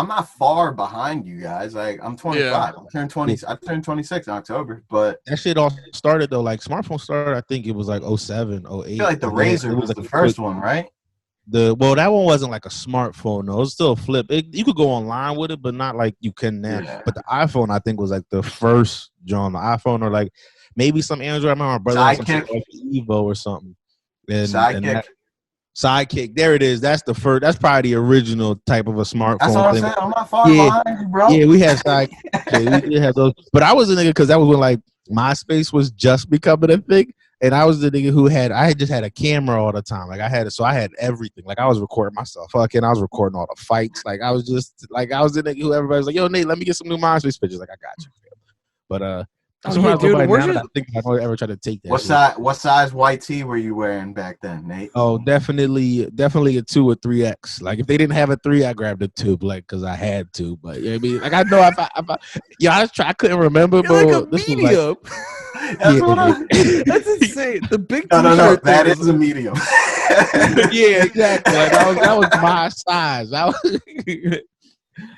not far behind you guys. Like I'm 25. Yeah. I turned 26 in October, but that shit all started though. Like smartphone started, I think it was like 07, 08. I feel like the Razor was the first one, right? That one wasn't like a smartphone. No, it was still a flip. You could go online with it, but not like you can now. Yeah. But the iPhone, I think, was like the first John. The iPhone, or like maybe some Android. I remember my brother had some shit like Evo or something. Sidekick. There it is. That's the first. That's probably the original type of a smartphone. That's what I'm saying. I'm not far behind you, bro. Yeah, we had Sidekick. Yeah, we did have those. But I was a nigga because that was when like MySpace was just becoming a thing. And I was the nigga who I just had a camera all the time. Like I had everything. Like I was recording myself. Fucking, I was recording all the fights. Like I was the nigga who everybody was like, yo, Nate, let me get some new MySpace pictures. Like I got you. But dude, I think I don't ever try to take that. What size white tee were you wearing back then, Nate? Oh, definitely a 2 or 3X. Like if they didn't have a 3, I grabbed a 2, like because I had to. But you know what I mean, like I know if I couldn't remember. You're but like a medium. That's insane. The big no. That is a medium. Yeah, exactly. Like that was my size.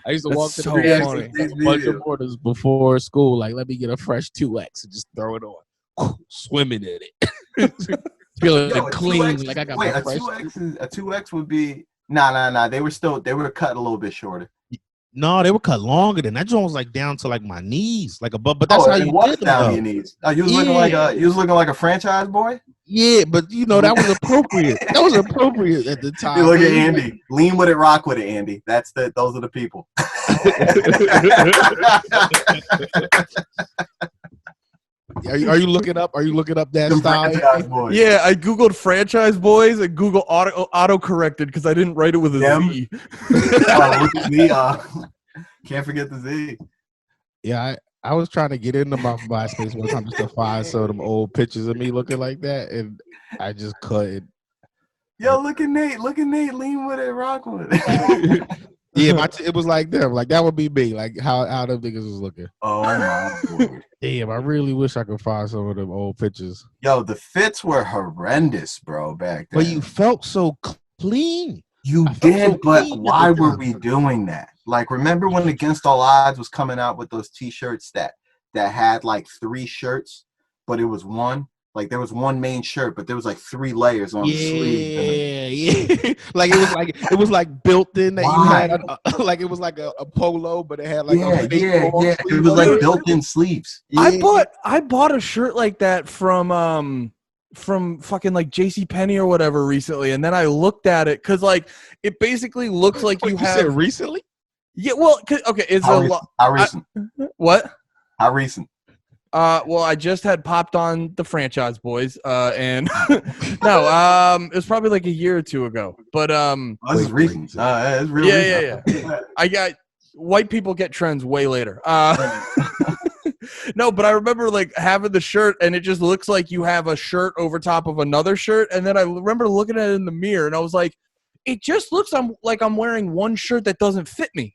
I used to walk to the bunch of borders before school. Like, let me get a fresh 2X and just throw it on. Swimming in it. Feeling clean. Like I got my fresh. A 2X would be nah. They were cut a little bit shorter. No, they were cut longer than that. Joint was like down to like my knees, like above. But that's how you did down your knees. You was looking like a franchise boy. Yeah, but that was appropriate. That was appropriate at the time. You look at Andy. Lean with it, rock with it, Andy. Those are the people. Are you looking up? Are you looking up that style? Yeah, I googled franchise boys and Google auto corrected because I didn't write it with a Z. Can't forget the Z. Yeah, I was trying to get into my MySpace one time just to find some of them old pictures of me looking like that, and I just couldn't. Yo, look at Nate. Lean with it, rock with it. Yeah, it was like them. Like that would be me. Like how them niggas was looking. Oh my Lord. Damn, I really wish I could find some of them old pictures. Yo, the fits were horrendous, bro, back then. But you felt so clean. You did, but why were we doing that? Like, remember when Against All Odds was coming out with those T-shirts that had like 3 shirts, but it was one? Like there was one main shirt, but there was like 3 layers on the sleeve. Yeah. Like it was like built in that you had like it was like a polo, but it had like a fake It was like built-in sleeves. Yeah. I bought a shirt like that from fucking like JCPenney or whatever recently, and then I looked at it because like it basically looks like you have said recently. Yeah, well, okay, it's a lot. How recent? What? How recent? Well, I just had popped on the Franchise Boys, and no, it was probably like a year or 2 ago. But this is recent. It's really yeah. I got white people get trends way later. No, but I remember like having the shirt, and it just looks like you have a shirt over top of another shirt. And then I remember looking at it in the mirror, and I was like, it just looks like I'm wearing one shirt that doesn't fit me.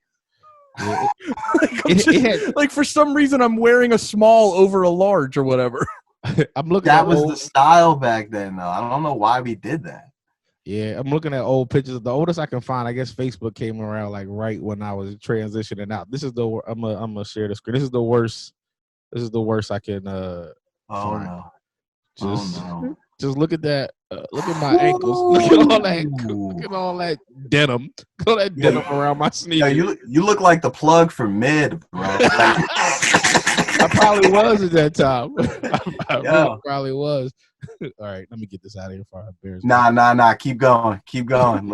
Like for some reason I'm wearing a small over a large or whatever. I'm looking That at was old, the style back then, though. I don't know why we did that. yeah, I'm looking at old pictures. The oldest I can find, I guess Facebook came around like right when I was transitioning out. This is the I'm gonna share the screen. This is the worst. This is the worst I can Oh find. no! Just Oh no! just look at that. Look at my ankles. Look at all that. Look at all that denim. Look at all that denim around my Yeah, sneakers. you look like the plug for mid, bro. Like, I probably was at that time. I yeah. really probably was. All right, let me get this out of here before I embarrass Nah. Keep going. It won't be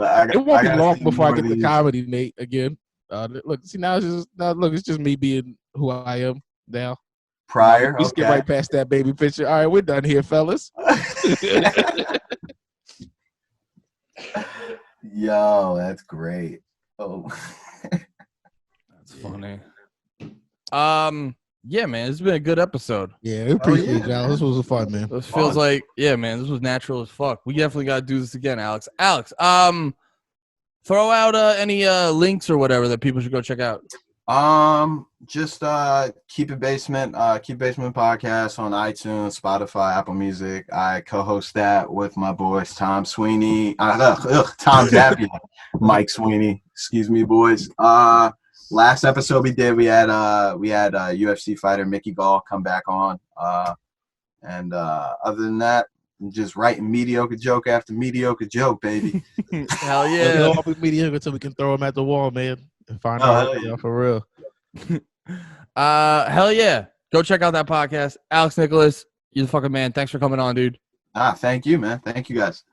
gotta long see before I more get of to these. comedy, Nate. Again, look, see now it's just me being who I am now. Prior, We skip okay. right past that baby picture. All right, we're done here, fellas. Yo, that's great. Oh, That's funny. Yeah, man, it's been a good episode. Yeah, we appreciate yeah, y'all. This was fun, man. This feels Fun. like, yeah, man, this was natural as fuck. We definitely got to do this again, Alex. Alex, throw out any links or whatever that people should go check out. Just Keep It Basement podcast on iTunes, Spotify, Apple Music. I co-host that with my boys Tom Sweeney, Tom Zappia, Mike Sweeney. Excuse me, boys. Last episode we had UFC fighter Mickey Gall come back on. And other than that, I'm just writing mediocre joke after mediocre joke, baby. Hell They'll yeah. all be mediocre until we can throw them at the wall, man, and find Oh, out hell yeah. for real. Hell yeah. Go check out that podcast. Alex Nicholas, you're the fucking man. Thanks for coming on, dude. Thank you, man. Thank you guys.